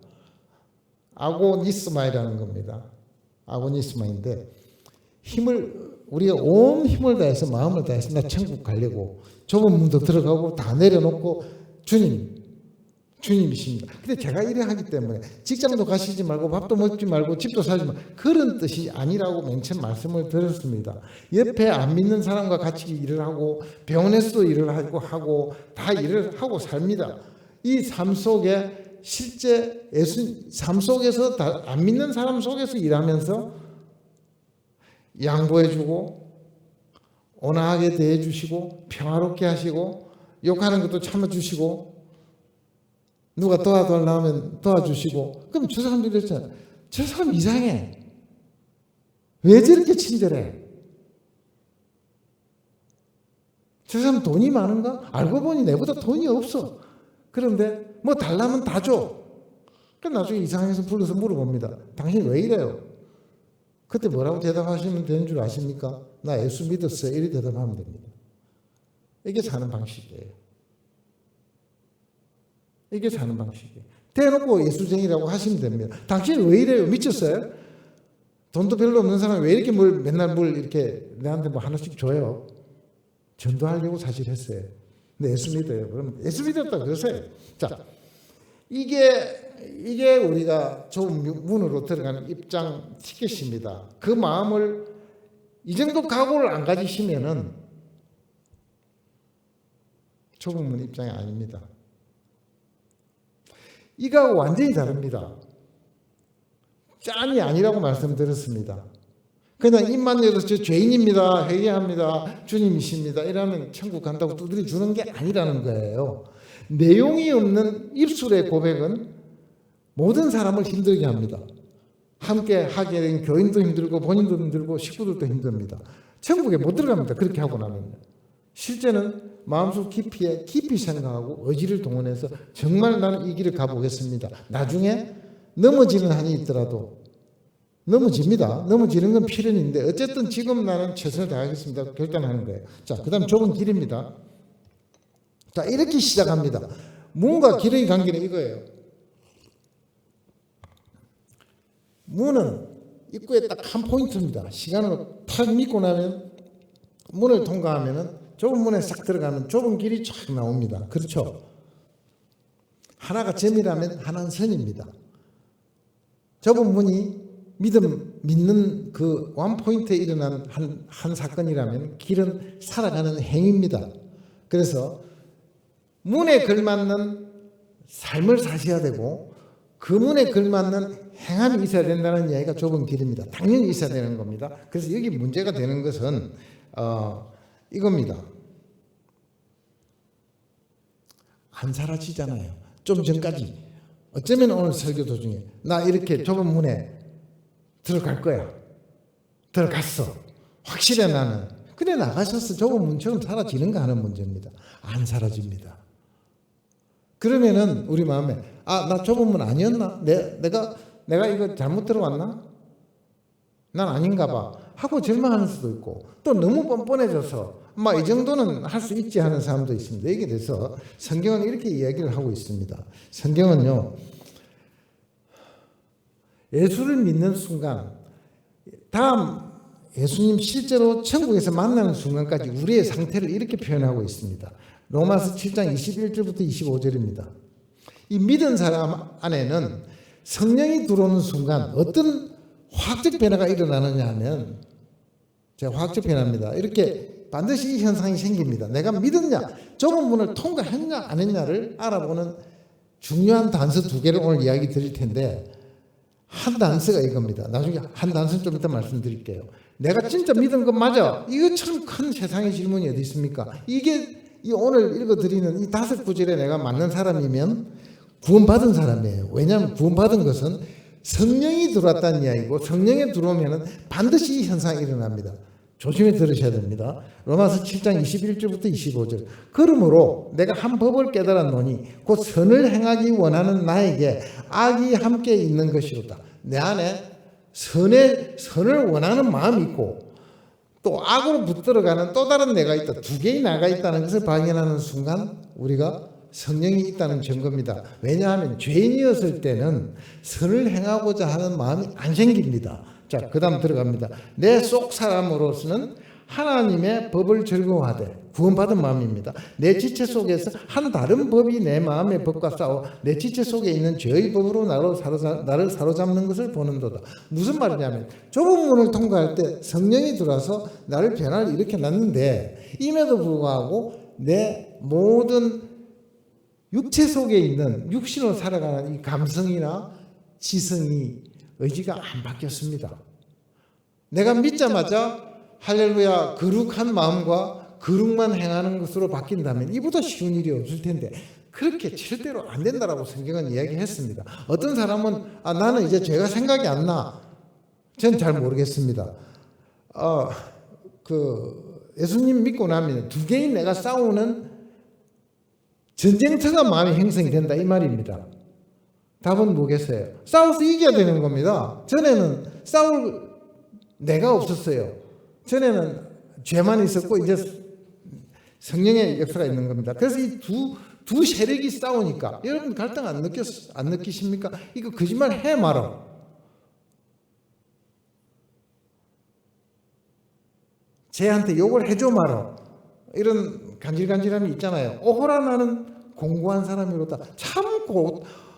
아고니스마이라는 겁니다. 아고니스마인데 우리가 온 힘을 다해서 마음을 다해서 나 천국 가려고 좁은 문도 들어가고 다 내려놓고 주님이십니다. 근데 제가 이래 하기 때문에 직장도 가시지 말고 밥도 먹지 말고 집도 사지 말고 그런 뜻이 아니라고 맨 처음 말씀을 드렸습니다. 옆에 안 믿는 사람과 같이 일을 하고 병원에서도 일을 하고 다 일을 하고 삽니다. 이 삶 속에 실제 삶 속에서 안 믿는 사람 속에서 일하면서 양보해주고 온화하게 대해주시고 평화롭게 하시고 욕하는 것도 참아주시고 누가 도와달라면 도와주시고 그럼 저 사람들이 그랬잖아요. 저 사람 이상해. 왜 저렇게 친절해? 저 사람 돈이 많은가? 알고 보니 내보다 돈이 없어. 그런데 뭐 달라면 다 줘. 그럼 나중에 이상해서 불러서 물어봅니다. 당신 왜 이래요? 그때 뭐라고 대답하시면 되는 줄 아십니까? 나 예수 믿었어요. 이렇게 대답하면 됩니다. 이게 사는 방식이에요. 이게 사는 방식이에요. 대놓고 예수쟁이라고 하시면 됩니다. 당신 왜 이래요? 미쳤어요? 돈도 별로 없는 사람이 왜 이렇게 뭘 맨날 뭘 이렇게 내한테 뭐 하나씩 줘요? 전도하려고 사실 했어요. 근데 예수 믿어요. 그럼 예수 믿었다 그러세요. 자, 이게 우리가 좁은 문으로 들어가는 입장 티켓입니다. 그 마음을 이 정도 각오를 안 가지시면은 좁은 문 입장이 아닙니다. 이가 완전히 다릅니다. 짠이 아니라고 말씀드렸습니다. 그냥 입만 열어서 저 죄인입니다, 회개합니다, 주님이십니다 이러면 천국 간다고 두드려 주는 게 아니라는 거예요. 내용이 없는 입술의 고백은 모든 사람을 힘들게 합니다. 함께 하게 된 교인도 힘들고 본인도 힘들고 식구들도 힘듭니다. 천국에 못 들어갑니다. 그렇게 하고 나면. 실제는 마음속 깊이에 깊이 생각하고 의지를 동원해서 정말 나는 이 길을 가보겠습니다. 나중에 넘어지는 한이 있더라도 넘어집니다. 넘어지는 건 필연인데 어쨌든 지금 나는 최선을 다하겠습니다. 결단하는 거예요. 자, 그 다음 좁은 길입니다. 자, 이렇게 시작합니다. 문과 길의 관계는 이거예요. 문은 입구에 딱 한 포인트입니다. 시간으로 탁 믿고 나면 문을 통과하면은 좁은 문에 싹 들어가면 좁은 길이 쫙 나옵니다. 그렇죠? 하나가 점이라면 하나는 선입니다. 좁은 문이 믿는 그 원포인트에 일어난 한 사건이라면 길은 살아가는 행위입니다. 그래서 문에 걸맞는 삶을 사셔야 되고 그 문에 걸맞는 행함이 있어야 된다는 이야기가 좁은 길입니다. 당연히 있어야 되는 겁니다. 그래서 여기 문제가 되는 것은 이겁니다. 안 사라지잖아요. 좀 전까지 어쩌면 오늘 설교 도중에 나 이렇게 좁은 문에 들어갈 거야. 들어갔어. 확실해 나는. 근데 나가셔서 좁은 문처럼 사라지는가 하는 문제입니다. 안 사라집니다. 그러면은 우리 마음에 나 좁은 문 아니었나? 내가 이거 잘못 들어왔나? 난 아닌가 봐 하고 절망하는 수도 있고 또 너무 뻔뻔해져서 이 정도는 할 수 있지 하는 사람도 있습니다. 여기에 대해서 성경은 이렇게 이야기를 하고 있습니다. 성경은요, 예수를 믿는 순간 다음 예수님 실제로 천국에서 만나는 순간까지 우리의 상태를 이렇게 표현하고 있습니다. 로마서 7장 21절부터 25절입니다. 이 믿은 사람 안에는 성령이 들어오는 순간 어떤 화학적 변화가 일어나느냐 하면 제가 화학적 변화입니다. 이렇게 반드시 이 현상이 생깁니다. 내가 믿었냐, 좁은 문을 통과했냐 안 했냐를 알아보는 중요한 단서 두 개를 오늘 이야기 드릴 텐데 한 단서가 이겁니다. 나중에 한 단서는 좀 이따 말씀드릴게요. 내가 진짜 믿은 것 맞아? 이것처럼 큰 세상의 질문이 어디 있습니까? 이게 이 오늘 읽어드리는 이 5구절에 내가 맞는 사람이면 구원받은 사람이에요. 왜냐하면 구원받은 것은 성령이 들어왔다는 이야기고 성령이 들어오면 반드시 이 현상이 일어납니다. 조심히 들으셔야 됩니다. 로마서 7장 21절부터 25절. 그러므로 내가 한 법을 깨달았노니 곧 선을 행하기 원하는 나에게 악이 함께 있는 것이로다. 내 안에 선을 원하는 마음이 있고 또 악으로 붙들어가는 또 다른 내가 있다. 두 개의 나가 있다는 것을 발견하는 순간 우리가 성령이 있다는 증거입니다. 왜냐하면 죄인이었을 때는 선을 행하고자 하는 마음이 안 생깁니다. 자, 그 다음 들어갑니다. 내 속 사람으로서는 하나님의 법을 즐거워하되 구원받은 마음입니다. 내 지체 속에서 한 다른 법이 내 마음의 법과 싸워 내 지체 속에 있는 죄의 법으로 나를 사로잡는 것을 보는도다. 무슨 말이냐면 좁은 문을 통과할 때 성령이 들어와서 나를 변화를 일으켜 놨는데 임에도 불구하고 내 모든 육체 속에 있는 육신으로 살아가는 이 감성이나 지성이 의지가 안 바뀌었습니다. 내가 믿자마자 할렐루야 거룩한 마음과 거룩만 행하는 것으로 바뀐다면 이보다 쉬운 일이 없을 텐데 그렇게 절대로 안 된다라고 성경은 이야기했습니다. 어떤 사람은 나는 이제 죄가 생각이 안 나. 저는 잘 모르겠습니다. 예수님 믿고 나면 두 개인 내가 싸우는 전쟁터가 마음의 형성이 된다 이 말입니다. 답은 뭐겠어요? 싸워서 이겨야 되는 겁니다. 전에는 싸울 내가 없었어요. 전에는 죄만 있었고 이제 성령의 역사가 있는 겁니다. 그래서 이 두 세력이 싸우니까 여러분 갈등 안 느끼십니까? 이거 거짓말 해 말어. 쟤한테 욕을 해줘 말어. 이런 간질간질함이 있잖아요. 오호라 나는 공고한 사람이로다. 참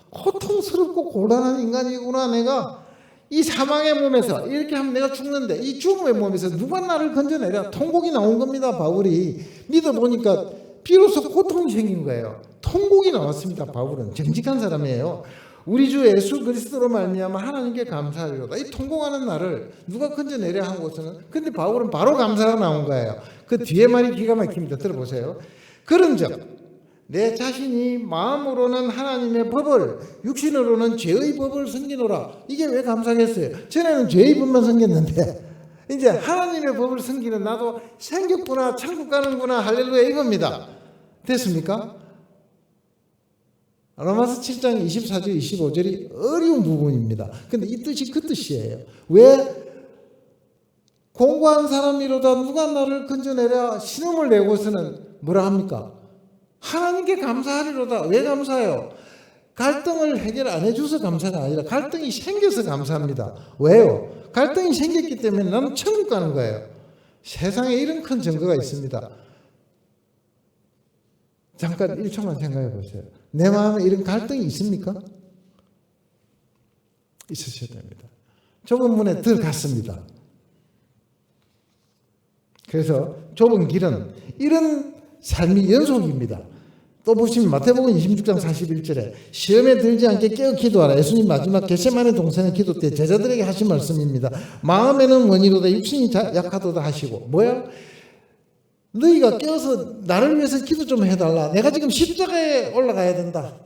고통스럽고 고단한 인간이구나. 내가 이 사망의 몸에서 이렇게 하면 내가 죽는데 이 죽음의 몸에서 누가 나를 건져내랴. 통곡이 나온 겁니다. 바울이 믿어보니까 비로소 고통이 생긴 거예요. 통곡이 나왔습니다. 바울은 정직한 사람이에요. 우리 주 예수 그리스도로 말미암아 하나님께 감사하리로다. 이 통곡하는 나를 누가 건져내려 하고서는, 근데 바울은 바로 감사가 나온 거예요. 그 뒤에 말이 기가 막힙니다. 들어보세요. 그런즉 내 자신이 마음으로는 하나님의 법을, 육신으로는 죄의 법을 섬기노라. 이게 왜 감사겠어요? 전에는 죄의 법만 섬겼는데 이제 하나님의 법을 섬기는 나도 생겼구나, 천국 가는구나, 할렐루야, 이겁니다. 됐습니까? 로마서 7장 24절 25절이 어려운 부분입니다. 근데 이 뜻이 그 뜻이에요. 왜? 공고한 사람이로다 누가 나를 건져내랴 신음을 내고서는 뭐라 합니까? 하나님께 감사하리로다. 왜 감사해요? 갈등을 해결 안 해줘서 감사가 아니라 갈등이 생겨서 감사합니다. 왜요? 갈등이 생겼기 때문에 나는 천국 가는 거예요. 세상에 이런 큰 증거가 있습니다. 잠깐 1초만 생각해 보세요. 내 마음에 이런 갈등이 있습니까? 있으셔야 됩니다. 좁은 문에 들어갔습니다. 그래서 좁은 길은 이런 삶이 연속입니다. 또 보시면 마태복음 26장 41절에 시험에 들지 않게 깨어 기도하라. 예수님 마지막 겟세마네 동산의 기도 때 제자들에게 하신 말씀입니다. 마음에는 원이로다 육신이 약하도다 하시고, 뭐야? 너희가 깨어서 나를 위해서 기도 좀 해달라. 내가 지금 십자가에 올라가야 된다.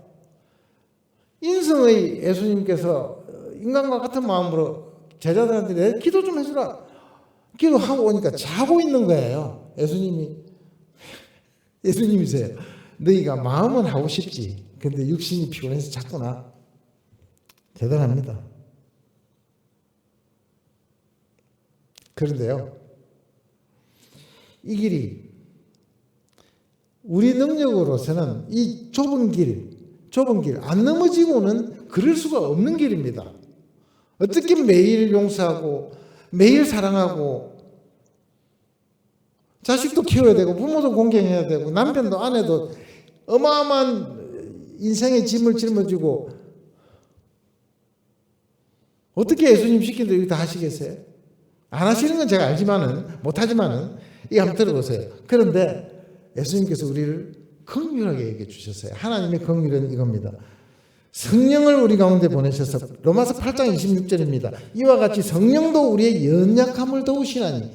인성의 예수님께서 인간과 같은 마음으로 제자들한테 내 기도 좀 해주라. 기도하고 오니까 자고 있는 거예요. 예수님이세요. 너희가 마음은 하고 싶지. 근데 육신이 피곤해서 잤구나. 대단합니다. 그런데요, 이 길이 우리 능력으로서는 이 좁은 길 안 넘어지고는 그럴 수가 없는 길입니다. 어떻게 매일 용서하고 매일 사랑하고 자식도 키워야 되고 부모도 공경해야 되고 남편도 아내도 어마어마한 인생의 짐을 짊어지고 어떻게 예수님 시킨 대로 다 하시겠어요? 안 하시는 건 제가 알지만은 못하지만은 이거 한번 들어보세요. 그런데 예수님께서 우리를 긍휼하게 얘기해 주셨어요. 하나님의 긍휼은 이겁니다. 성령을 우리 가운데 보내셔서 로마서 8장 26절입니다. 이와 같이 성령도 우리의 연약함을 도우시나니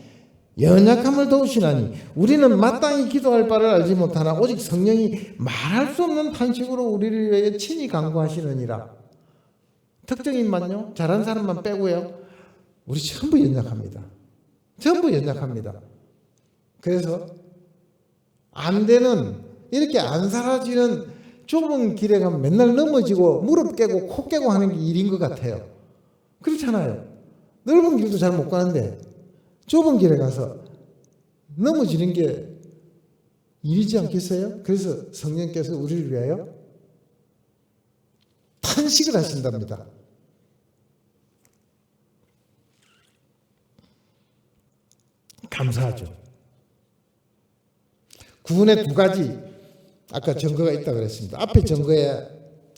우리는 마땅히 기도할 바를 알지 못하나 오직 성령이 말할 수 없는 탄식으로 우리를 위해 친히 간구하시느니라. 특정인만요, 잘한 사람만 빼고요, 우리 전부 연약합니다. 그래서 안 되는, 이렇게 안 사라지는 좁은 길에 가면 맨날 넘어지고 무릎 깨고 코 깨고 하는 게 일인 것 같아요. 그렇잖아요. 넓은 길도 잘 못 가는데 좁은 길에 가서 넘어지는 게 일이지 않겠어요? 그래서 성령께서 우리를 위하여 탄식을 하신답니다. 감사하죠. 구원의 두 가지 아까 증거가 있다고 그랬습니다. 앞에 증거에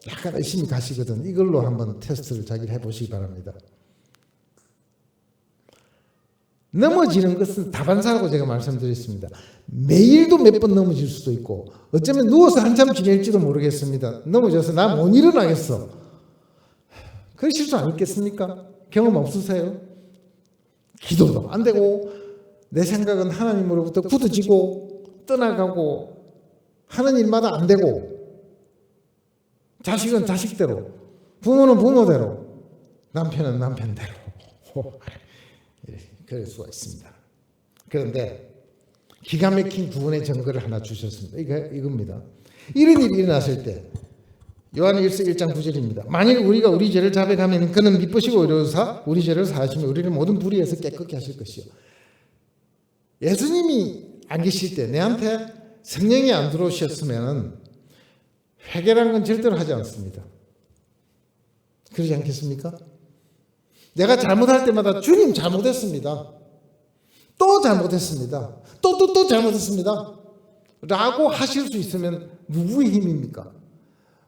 약간 의심이 가시거든. 이걸로 한번 테스트를 자기를 해보시기 바랍니다. 넘어지는 것은 다반사라고 제가 말씀드렸습니다. 매일도 몇 번 넘어질 수도 있고 어쩌면 누워서 한참 지낼지도 모르겠습니다. 넘어져서 나 못 일어나겠어. 그러실 수 아니겠습니까? 경험 없으세요? 기도도 안 되고 내 생각은 하나님으로부터 굳어지고 떠나가고 하는 일마다 안 되고 자식은 자식대로 부모는 부모대로 남편은 남편대로 그럴 수가 있습니다. 그런데 기가 막힌 구원의 증거를 하나 주셨습니다. 이겁니다. 이런 일이 일어났을 때 요한일서 1장 9절입니다. 만일 우리가 우리 죄를 자백하면 그는 미쁘시고 의로우사 우리 죄를 사하시며 우리를 모든 불의에서 깨끗게 하실 것이요. 예수님이 안 계실 때 내한테 성령이 안 들어오셨으면 회개라는 건 절대로 하지 않습니다. 그러지 않겠습니까? 내가 잘못할 때마다 주님 잘못했습니다. 또 잘못했습니다. 또 잘못했습니다. 라고 하실 수 있으면 누구의 힘입니까?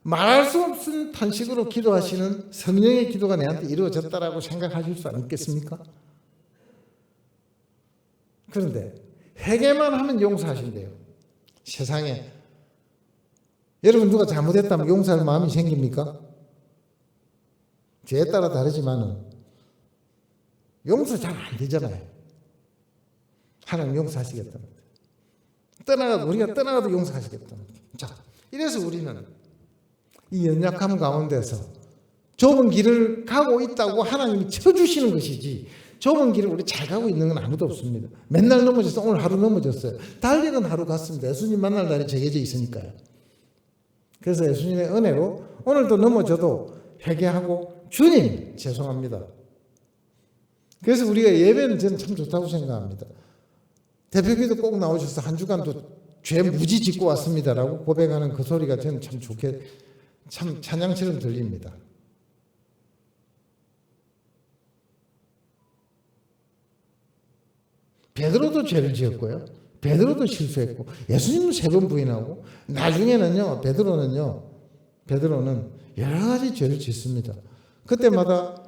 말할 수 없는 탄식으로 기도하시는 성령의 기도가 내한테 이루어졌다라고 생각하실 수 있겠습니까? 그런데 회개만 하면 용서하신대요. 세상에 여러분 누가 잘못했다면 용서할 마음이 생깁니까? 죄에 따라 다르지만은 용서 잘 안 되잖아요. 하나님 용서하시겠다. 우리가 떠나가도 용서하시겠다. 자, 이래서 우리는 이 연약함 가운데서 좁은 길을 가고 있다고 하나님이 쳐주시는 것이지, 좁은 길을 우리 잘 가고 있는 건 아무도 없습니다. 맨날 넘어졌어. 오늘 하루 넘어졌어요. 달력은 하루 갔습니다. 예수님 만날 날이 정해져 있으니까요. 그래서 예수님의 은혜로 오늘도 넘어져도 회개하고 주님 죄송합니다. 그래서 우리가 예배는 저는 참 좋다고 생각합니다. 대표기도 꼭 나오셔서 한 주간도 죄 무지 짓고 왔습니다라고 고백하는 그 소리가 저는 참 좋게, 참 찬양처럼 들립니다. 베드로도 죄를 지었고요. 베드로도 실수했고, 예수님은 3번 부인하고, 나중에는요, 베드로는 여러 가지 죄를 짓습니다. 그때마다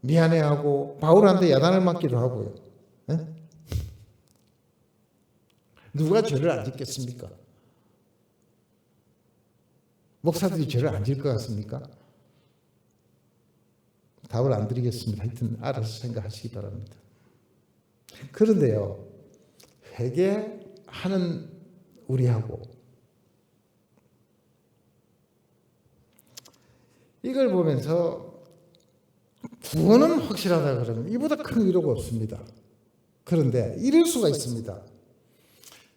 미안해하고 바울한테 야단을 맞기도 하고요. 네? 누가 죄를 안 짓겠습니까? 목사들이 죄를 안 지을 것 같습니까? 답을 안 드리겠습니다. 하여튼 알아서 생각하시기 바랍니다. 그런데요, 회개하는 우리하고 이걸 보면서 구원은 확실하다 그러면 이보다 큰 위로가 없습니다. 그런데 이럴 수가 있습니다.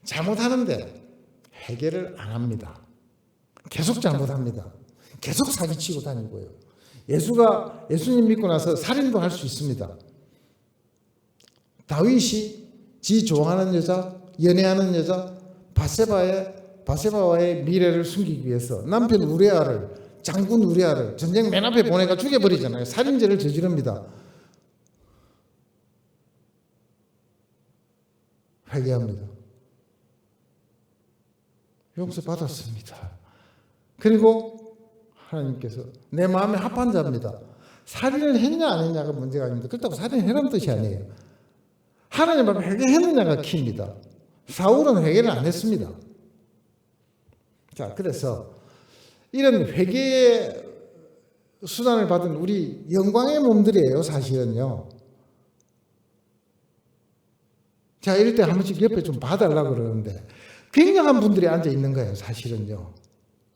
잘못하는데 회개를 안 합니다. 계속 잘못합니다. 계속 사기치고 다니고요. 예수님 믿고 나서 살인도 할 수 있습니다. 다윗이 지 좋아하는 여자, 연애하는 여자 바세바와의 미래를 숨기기 위해서 남편 우리아를, 장군 우리아를 전쟁 맨 앞에 보내가 죽여버리잖아요. 살인죄를 저지릅니다. 회개합니다. 용서받았습니다. 그리고 하나님께서 내 마음에 합한 자입니다. 살인을 했냐 안 했냐가 문제가 아닙니다. 그렇다고 살인해라는 뜻이 아니에요. 하나님 앞에 회개했느냐가 키입니다. 사울은 회개를 안 했습니다. 자, 그래서 이런 회개의 수단을 받은 우리 영광의 몸들이에요, 사실은요. 자, 이럴 때 한 번씩 옆에 좀 봐달라고 그러는데 굉장한 분들이 앉아 있는 거예요, 사실은요.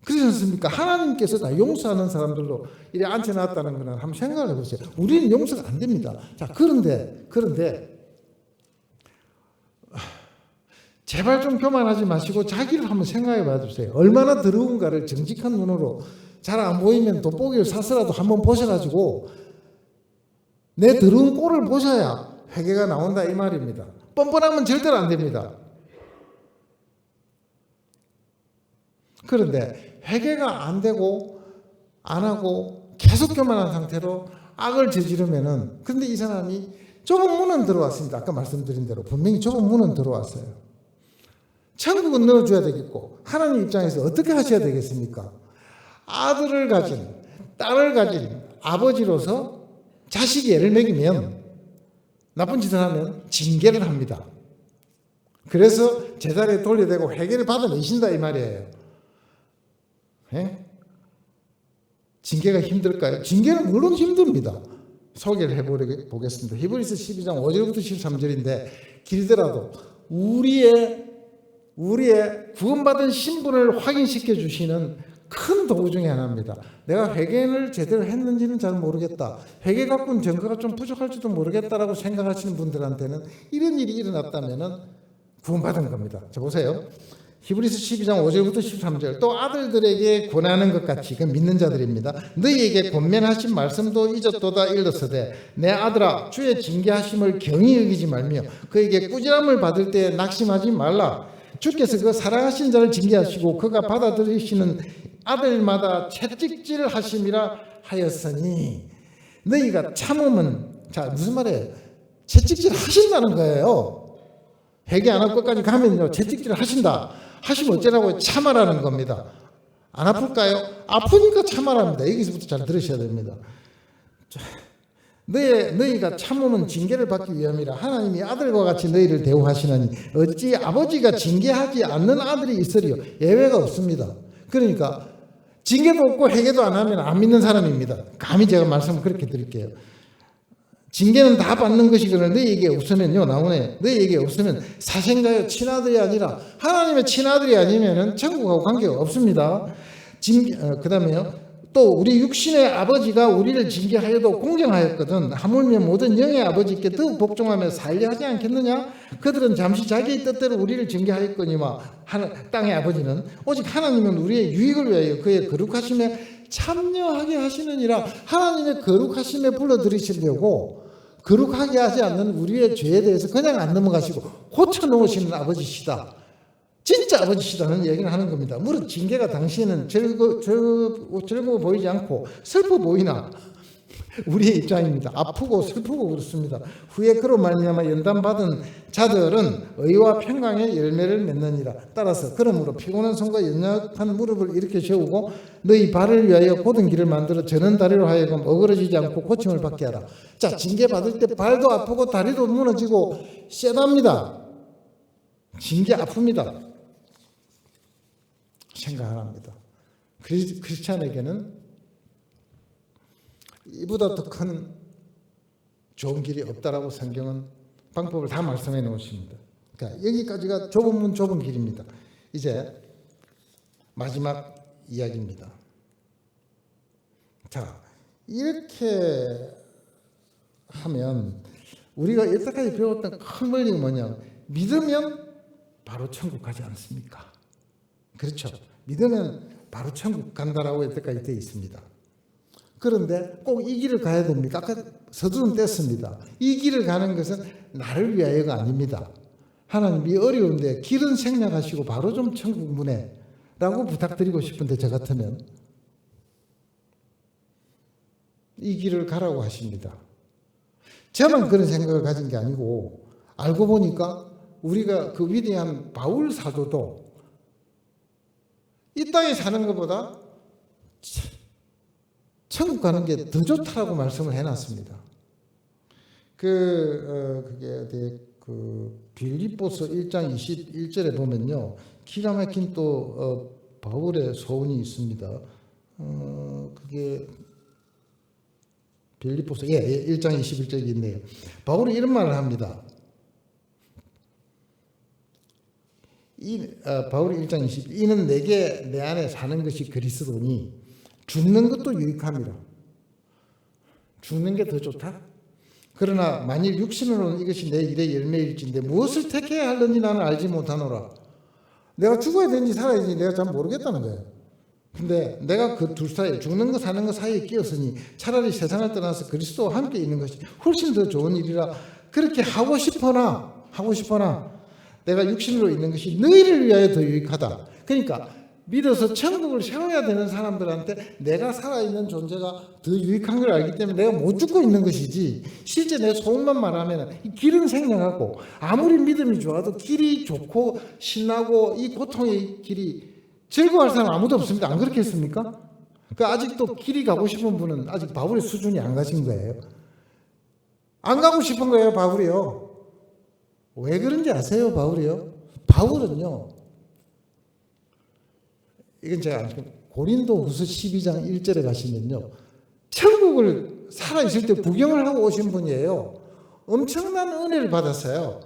그렇지 않습니까? 하나님께서 다 용서하는 사람들로 이래 앉혀놨다는 거는 한번 생각을 해보세요. 우리는 용서가 안 됩니다. 자, 그런데 제발 좀 교만하지 마시고 자기를 한번 생각해 봐주세요. 얼마나 더러운가를 정직한 눈으로 잘 안 보이면 돋보기를 사서라도 한번 보셔가지고 내 더러운 꼴을 보셔야 회개가 나온다 이 말입니다. 뻔뻔하면 절대로 안 됩니다. 그런데 회개가 안 되고 안 하고 계속 교만한 상태로 악을 저지르면은, 그런데 이 사람이 좁은 문은 들어왔습니다. 아까 말씀드린 대로 분명히 좁은 문은 들어왔어요. 천국은 넣어줘야 되겠고, 하나님 입장에서 어떻게 하셔야 되겠습니까? 아들을 가진, 딸을 가진 아버지로서 자식이 애를 먹이면, 나쁜 짓을 하면 징계를 합니다. 그래서 제자리에 돌려대고 회개를 받아내신다 이 말이에요. 예? 징계가 힘들까요? 징계는 물론 힘듭니다. 소개를 해보겠습니다. 히브리서 12장 5절부터 13절인데 길더라도 우리의 구원받은 신분을 확인시켜 주시는 큰 도구 중에 하나입니다. 내가 회개를 제대로 했는지는 잘 모르겠다. 회개 갖고는 증거가 좀 부족할지도 모르겠다라고 생각하시는 분들한테는 이런 일이 일어났다면 구원받은 겁니다. 자, 보세요. 히브리서 12장 5절부터 13절. 또 아들들에게 권하는 것 같이, 그 믿는 자들입니다. 너희에게 권면하신 말씀도 잊었도다 일렀으되 내 아들아 주의 징계하심을 경히 여기지 말며 그에게 꾸지람을 받을 때 낙심하지 말라. 주께서 그 사랑하신 자를 징계하시고 그가 받아들이시는 아들마다 채찍질 하심이라 하였으니 너희가 참으면, 자 무슨 말이에요? 채찍질 하신다는 거예요. 회개 안 하고 끝까지 가면요 채찍질을 하신다. 하시면 어쩌라고 참아라는 겁니다. 안 아플까요? 아프니까 참아랍니다. 여기서부터 잘 들으셔야 됩니다. 너희가 참으면 징계를 받기 위함이라 하나님이 아들과 같이 너희를 대우하시나니 어찌 아버지가 징계하지 않는 아들이 있으리요. 예외가 없습니다. 그러니까 징계도 없고 회개도 안 하면 안 믿는 사람입니다. 감히 제가 말씀을 그렇게 드릴게요. 징계는 다 받는 것이거늘 너희에게 없으면요 나오네. 너희에게 없으면 사생가요 친아들이 아니라 하나님의 친아들이 아니면은 천국하고 관계가 없습니다. 그 다음에요. 또 우리 육신의 아버지가 우리를 징계하여도 공정하였거든 하물며 모든 영의 아버지께 더욱 복종하며 살려 하지 않겠느냐. 그들은 잠시 자기의 뜻대로 우리를 징계하였거니와 땅의 아버지는 오직 하나님은 우리의 유익을 위하여 그의 거룩하심에 참여하게 하시느니라. 하나님의 거룩하심에 불러들이시려고 거룩하게 하지 않는 우리의 죄에 대해서 그냥 안 넘어가시고 고쳐놓으시는 아버지시다. 진짜 아버지시다는 얘기를 하는 겁니다. 무릇 징계가 당시에는 즐거워 보이지 않고 슬퍼 보이나 우리의 입장입니다. 아프고 슬프고 그렇습니다. 후에 그로 말미암아 연단받은 자들은 의와 평강의 열매를 맺느니라. 따라서 그러므로 피곤한 손과 연약한 무릎을 일으켜 세우고 너희 발을 위하여 곧은 길을 만들어 저는 다리로 하여금 어그러지지 않고 고침을 받게 하라. 자, 징계 받을 때 발도 아프고 다리도 무너지고 쎄답니다. 징계 아픕니다. 생각합니다. 크리스찬에게는 이보다 더 큰 좋은 길이 없다라고 성경은 방법을 다 말씀해 놓으십니다. 그러니까 여기까지가 좁은 문 좁은 길입니다. 이제 마지막 이야기입니다. 자, 이렇게 하면 우리가 여태까지 배웠던 큰 원리가 뭐냐? 믿으면 바로 천국 가지 않습니까? 그렇죠. 믿으면 바로 천국 간다라고 여태까지 되어 있습니다. 그런데 꼭 이 길을 가야 됩니까? 아까 서두름 뗐습니다. 이 길을 가는 것은 나를 위하여가 아닙니다. 하나님이 어려운데 길은 생략하시고 바로 좀 천국 문에 라고 부탁드리고 싶은데 저 같으면 이 길을 가라고 하십니다. 저만 그런 생각을 가진 게 아니고 알고 보니까 우리가 그 위대한 바울 사도도 이 땅에 사는 것보다 천국 가는 게 더 좋다라고 말씀을 해놨습니다. 그게 빌립보서 1장 21절에 보면요, 기가 막힌 또 바울의 소원이 있습니다. 그게 빌립보서 1장 21절이 있네요. 바울이 이런 말을 합니다. 바울이 1장 20 이는 내게 내 안에 사는 것이 그리스도니 죽는 것도 유익함이라. 죽는 게 더 좋다? 그러나 만일 육신으로는 이것이 내 일의 열매일진데 무엇을 택해야 할는지 나는 알지 못하노라. 내가 죽어야 되는지 살아야 되는지 내가 잘 모르겠다는 거예요. 근데 내가 그 둘 사이 죽는 거 사는 거 사이에 끼었으니 차라리 세상을 떠나서 그리스도와 함께 있는 것이 훨씬 더 좋은 일이라. 그렇게 하고 싶어나 내가 육신으로 있는 것이 너희를 위하여 더 유익하다. 그러니까 믿어서 천국을 세워야 되는 사람들한테 내가 살아있는 존재가 더 유익한 걸 알기 때문에 내가 못 죽고 있는 것이지, 실제 내 속만 말하면 이 길은 생략하고 아무리 믿음이 좋아도 길이 좋고 신나고 이 고통의 길이 즐거워할 사람 아무도 없습니다. 안 그렇겠습니까? 그러니까 아직도 길이 가고 싶은 분은 아직 바울의 수준이 안 가신 거예요. 안 가고 싶은 거예요, 바울이요. 왜 그런지 아세요, 바울이요? 바울은요, 이건 제가 고린도후서 12장 1절에 가시면요, 천국을 살아있을 때 구경을 하고 오신 분이에요. 엄청난 은혜를 받았어요.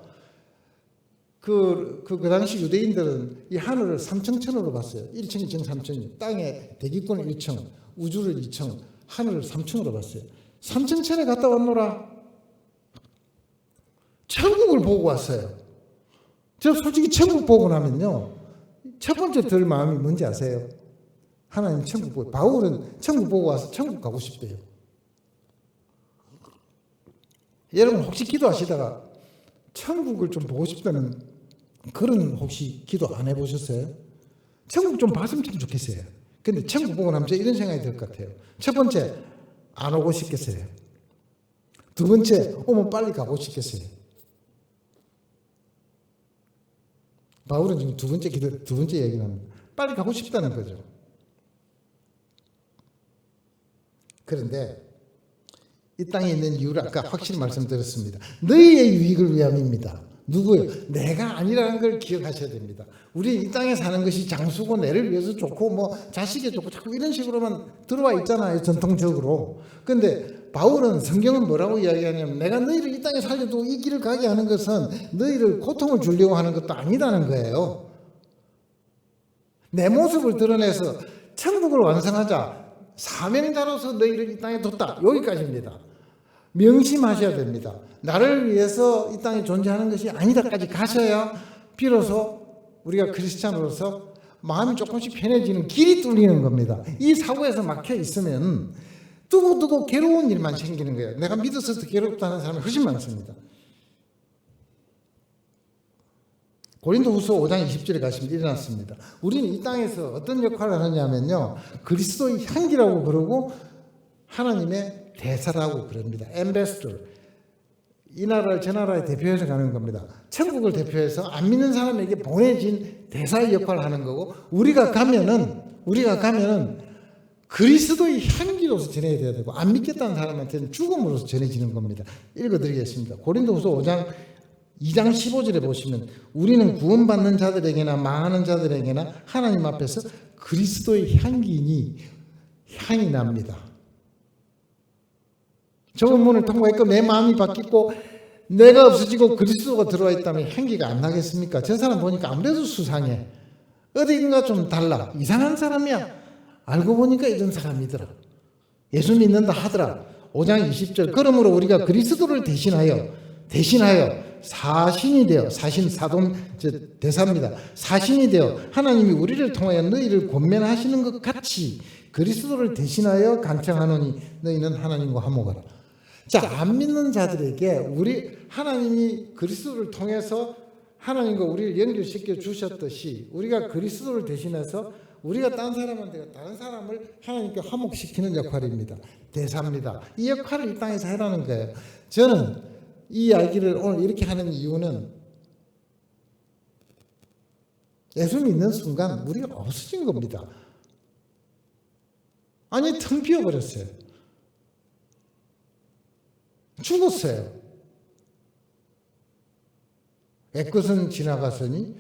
그 당시 유대인들은 이 하늘을 3층천으로 봤어요. 1층, 2층, 3층. 땅에 대기권을 1층, 우주를 2층, 하늘을 3층으로 봤어요. 3층천에 갔다 왔노라. 천국을 보고 왔어요. 저 솔직히 천국 보고 나면요, 첫 번째 들 마음이 뭔지 아세요? 하나님 천국 보고, 바울은 천국 보고 와서 천국 가고 싶대요. 여러분 혹시 기도하시다가 천국을 좀 보고 싶다는 그런 혹시 기도 안 해보셨어요? 천국 좀 봤으면 참 좋겠어요. 근데 천국 보고 나면 이런 생각이 들 것 같아요. 첫 번째, 안 오고 싶겠어요. 두 번째, 오면 빨리 가고 싶겠어요. 바울은 지금 두 번째 얘기를 합니다. 빨리 가고 싶다는 거죠. 그런데 이 땅에 있는 이유를 아까 확실히 말씀드렸습니다. 너희의 유익을 위함입니다. 누구요? 내가 아니라는 걸 기억하셔야 됩니다. 우리 이 땅에 사는 것이 장수고 내를 위해서 좋고 뭐 자식이 좋고 자꾸 이런 식으로만 들어와 있잖아요. 전통적으로. 그런데 바울은 성경은 뭐라고 이야기하냐면 내가 너희를 이 땅에 살려두고 이 길을 가게 하는 것은 너희를 고통을 주려고 하는 것도 아니다는 거예요. 내 모습을 드러내서 천국을 완성하자. 사명자로서 너희를 이 땅에 뒀다. 여기까지입니다. 명심하셔야 됩니다. 나를 위해서 이 땅에 존재하는 것이 아니다까지 가셔야 비로소 우리가 크리스찬으로서 마음이 조금씩 편해지는 길이 뚫리는 겁니다. 이 사고에서 막혀 있으면 두고두고 괴로운 일만 생기는 거예요. 내가 믿어서 더 괴롭다는 사람이 훨씬 많습니다. 고린도후서 5장 20절에 가시면 일어났습니다. 우리는 이 땅에서 어떤 역할을 하느냐면요, 그리스도의 향기라고 그러고 하나님의 대사라고 그럽니다. 엠베스터. 이 나라를 저 나라에 대표해서 가는 겁니다. 천국을 대표해서 안 믿는 사람에게 보내진 대사의 역할을 하는 거고, 우리가 가면은 그리스도의 향기로서 전해야 돼야 되고, 안 믿겠다는 사람한테는 죽음으로서 전해지는 겁니다. 읽어드리겠습니다. 고린도후서 2장 15절에 보시면 우리는 구원받는 자들에게나 망하는 자들에게나 하나님 앞에서 그리스도의 향이 납니다. 좁은 문을 통과했고 내 마음이 바뀌고 내가 없어지고 그리스도가 들어와 있다면 향기가 안 나겠습니까? 저 사람 보니까 아무래도 수상해. 어딘가 좀 달라. 이상한 사람이야. 알고 보니까 이런 사람이더라. 예수 믿는다 하더라. 5장 20절. 그러므로 우리가 그리스도를 대신하여 사신이 되어, 사돈 대사입니다. 사신이 되어 하나님이 우리를 통하여 너희를 권면하시는 것 같이 그리스도를 대신하여 간청하노니 너희는 하나님과 화목하라. 자, 안 믿는 자들에게 하나님이 그리스도를 통해서 하나님과 우리를 연결시켜 주셨듯이 우리가 그리스도를 대신해서 우리가 다른 사람을 하나님께 화목시키는 역할입니다. 대사입니다. 이 역할을 이 땅에서 해라는 거예요. 저는 이 이야기를 오늘 이렇게 하는 이유는 예수 믿는 순간 우리가 없어진 겁니다. 아니, 텅 비어버렸어요. 죽었어요. 옛것은 지나갔으니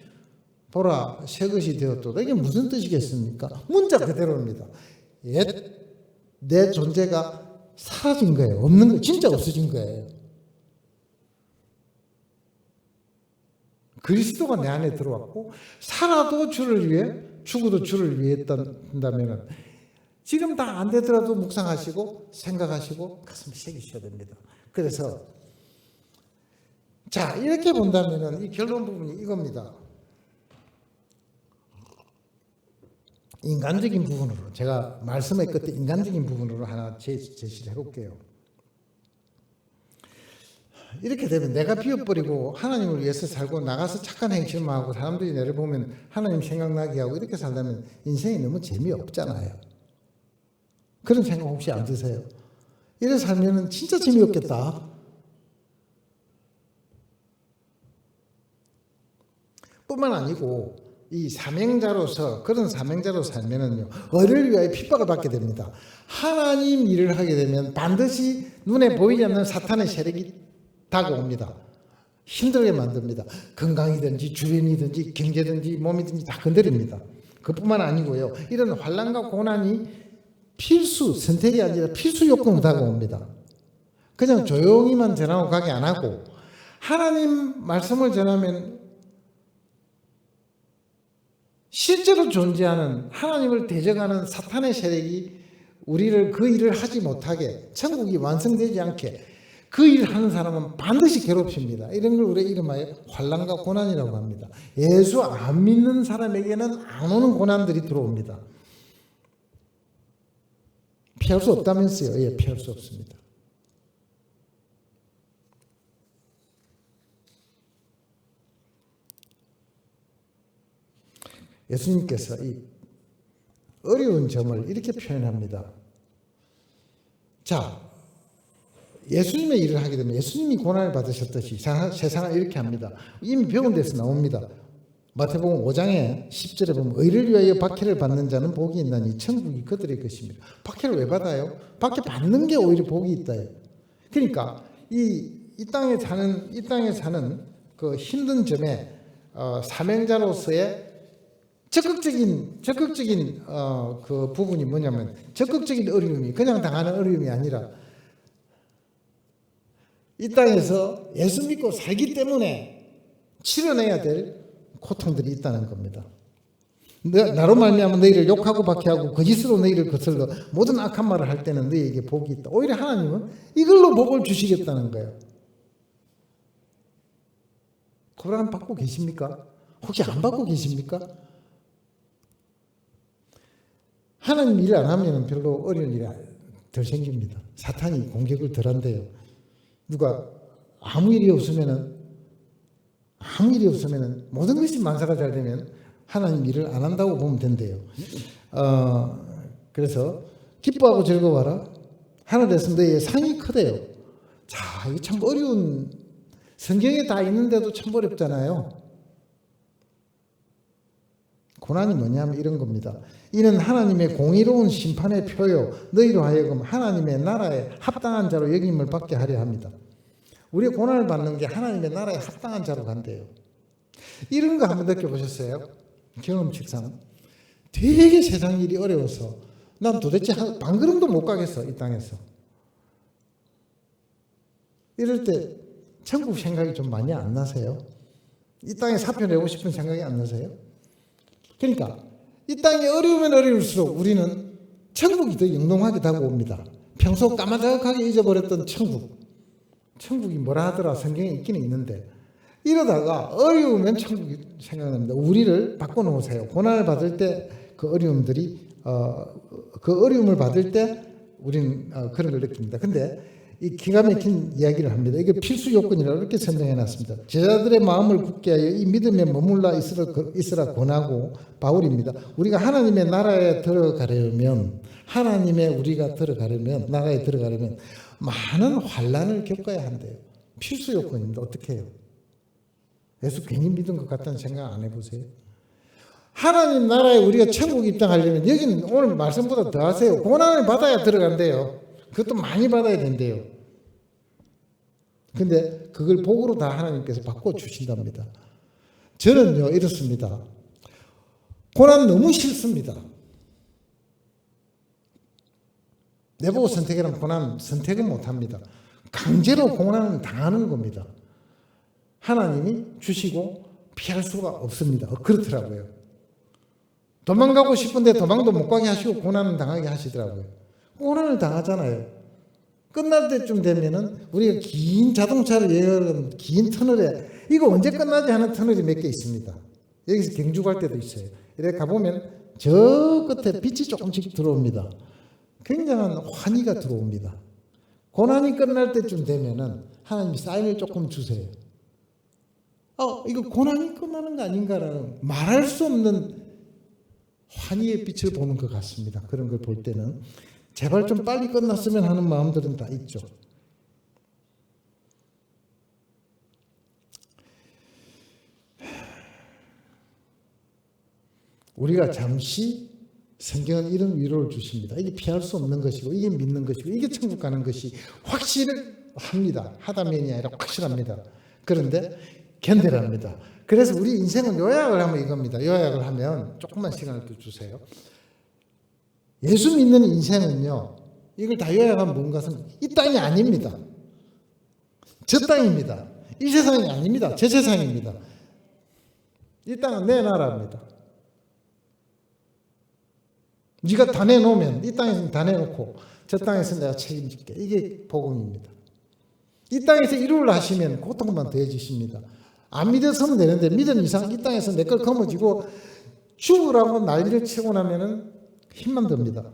보라 새 것이 되었도다. 이게 무슨 뜻이겠습니까? 문자 그대로입니다. 내 존재가 사라진 거예요. 없는 거, 진짜 없어진 거예요. 그리스도가 내 안에 들어왔고 살아도 주를 위해 죽어도 주를 위해 했다면 지금 다 안 되더라도 묵상하시고 생각하시고 가슴에 새기셔야 됩니다. 그래서 자, 이렇게 본다면 이 결론 부분이 이겁니다. 인간적인 부분으로 제가 말씀의 끝에 인간적인 부분으로 하나 제시를 해볼게요. 이렇게 되면 내가 비워버리고 하나님을 위해서 살고 나가서 착한 행실만 하고 사람들이 나를 보면 하나님 생각나게 하고 이렇게 살다면 인생이 너무 재미없잖아요. 그런 생각 혹시 안 드세요? 이래 살면 진짜 재미없겠다. 뿐만 아니고 이 사명자로서 그런 사명자로 살면은요, 어를 위하여 핍박을 받게 됩니다. 하나님 일을 하게 되면 반드시 눈에 보이지 않는 사탄의 세력이 다가옵니다. 힘들게 만듭니다. 건강이든지 주변이든지 경제든지 몸이든지 다 건드립니다. 그뿐만 아니고요, 이런 환난과 고난이 선택이 아니라 필수 요건으로 다가옵니다. 그냥 조용히만 전하고 가게 안 하고 하나님 말씀을 전하면 실제로 존재하는 하나님을 대적하는 사탄의 세력이 우리를 그 일을 하지 못하게, 천국이 완성되지 않게 그 일을 하는 사람은 반드시 괴롭힙니다. 이런 걸 우리가 이름하여 환난과 고난이라고 합니다. 예수 안 믿는 사람에게는 안 오는 고난들이 들어옵니다. 피할 수 없다면서요? 예, 피할 수 없습니다. 예수님께서 이 어려운 점을 이렇게 표현합니다. 자, 예수님의 일을 하게 되면 예수님이 고난을 받으셨듯이 세상을 이렇게 합니다. 이미 배운 데서 나옵니다. 마태복음 5장에 10절에 보면 의를 위하여 박해를 받는 자는 복이 있나니 천국이 그들의 것입니다. 박해를 왜 받아요? 박해 받는 게 오히려 복이 있다요. 그러니까 이 땅에 사는 그 힘든 점에 사명자로서의 적극적인 그 부분이 뭐냐면 적극적인 어려움이 그냥 당하는 어려움이 아니라 이 땅에서 예수 믿고 살기 때문에 치러내야 될 고통들이 있다는 겁니다. 나로 말미암아 너희를 욕하고 박해하고 거짓으로 너희를 거슬러 모든 악한 말을 할 때는 너희에게 복이 있다. 오히려 하나님은 이걸로 복을 주시겠다는 거예요. 고난 받고 계십니까? 혹시 안 받고 계십니까? 하나님 일 안 하면 별로 어려운 일이 덜 생깁니다. 사탄이 공격을 덜 한대요. 누가 아무 일이 없으면은 모든 것이 만사가 잘 되면 하나님 일을 안 한다고 보면 된대요. 그래서 기뻐하고 즐거워하라. 하늘에서 너희의 상이 크대요. 자, 이거 참 어려운, 성경에 다 있는데도 참 어렵잖아요. 고난이 뭐냐면 이런 겁니다. 이는 하나님의 공의로운 심판의 표요 너희로 하여금 하나님의 나라에 합당한 자로 여김을 받게 하려 합니다. 우리의 고난을 받는 게 하나님의 나라에 합당한 자로 간대요. 이런 거 한번 느껴보셨어요? 경험칙상 되게 세상 일이 어려워서 난 도대체 반 걸음도 못 가겠어, 이 땅에서. 이럴 때 천국 생각이 좀 많이 안 나세요? 이 땅에 사표 내고 싶은 생각이 안 나세요? 그러니까 이 땅이 어려우면 어려울수록 우리는 천국이 더 영롱하게 다가옵니다. 평소 까마득하게 잊어버렸던 천국이 뭐라 하더라 성경에 있기는 있는데, 이러다가 어려우면 천국이 생각납니다. 우리를 바꿔놓으세요. 고난을 받을 때 그 어려움을 받을 때 우리는 그런 걸 느낍니다. 근데 이 기가 막힌 이야기를 합니다. 이게 필수 요건이라고 이렇게 설명해 놨습니다. 제자들의 마음을 굳게 하여 이 믿음에 머물러 있으라 권하고, 바울입니다. 우리가 하나님의 나라에 들어가려면 나라에 들어가려면 많은 환난을 겪어야 한대요. 필수 요건입니다. 어떻게 해요? 예수 괜히 믿은 것 같다는 생각 안 해보세요? 하나님 나라에 우리가 천국 입당하려면 여기는 오늘 말씀보다 더 하세요. 고난을 받아야 들어간대요. 그것도 많이 받아야 된대요. 근데 그걸 복으로 다 하나님께서 바꿔주신답니다. 저는요 이렇습니다. 고난 너무 싫습니다. 내보고 선택이라면 고난 선택은 못합니다. 강제로 고난은 당하는 겁니다. 하나님이 주시고 피할 수가 없습니다. 그렇더라고요. 도망가고 싶은데 도망도 못 가게 하시고 고난을 당하게 하시더라고요. 고난을 당하잖아요. 끝날 때쯤 되면은 우리가 긴 자동차를 예열한 긴 터널에 이거 언제 끝나지 하는 터널이 몇 개 있습니다. 여기서 경주 갈 때도 있어요. 이렇게 가보면 저 끝에 빛이 조금씩 들어옵니다. 굉장한 환희가 들어옵니다. 고난이 끝날 때쯤 되면은 하나님이 사인을 조금 주세요. 이거 고난이 끝나는 거 아닌가라는 말할 수 없는 환희의 빛을 보는 것 같습니다. 그런 걸 볼 때는 제발 좀 빨리 끝났으면 하는 마음들은 다 있죠. 우리가 잠시 성경은 이런 위로를 주십니다. 이게 피할 수 없는 것이고 이게 믿는 것이고 이게 천국 가는 것이 확실합니다. 하다면이 아니라 확실합니다. 그런데 견뎌랍니다. 그래서 우리 인생은 요약을 하면 이겁니다. 요약을 하면 조금만 시간을 또 주세요. 예수 믿는 인생은요, 이걸 다 요약하면 뭔가 이 땅이 아닙니다. 저 땅입니다. 이 세상이 아닙니다. 제 세상입니다. 이 땅은 내 나라입니다. 네가 다 내놓으면 이 땅에서는 다 내놓고 저 땅에서 내가 책임질게. 이게 복음입니다. 이 땅에서 이루려 하시면 고통만 더해지십니다. 안 믿어서면 되는데 믿은 이상 이 땅에서 내 걸 거머쥐고 죽으라고 난리를 치고 나면은 힘만 듭니다.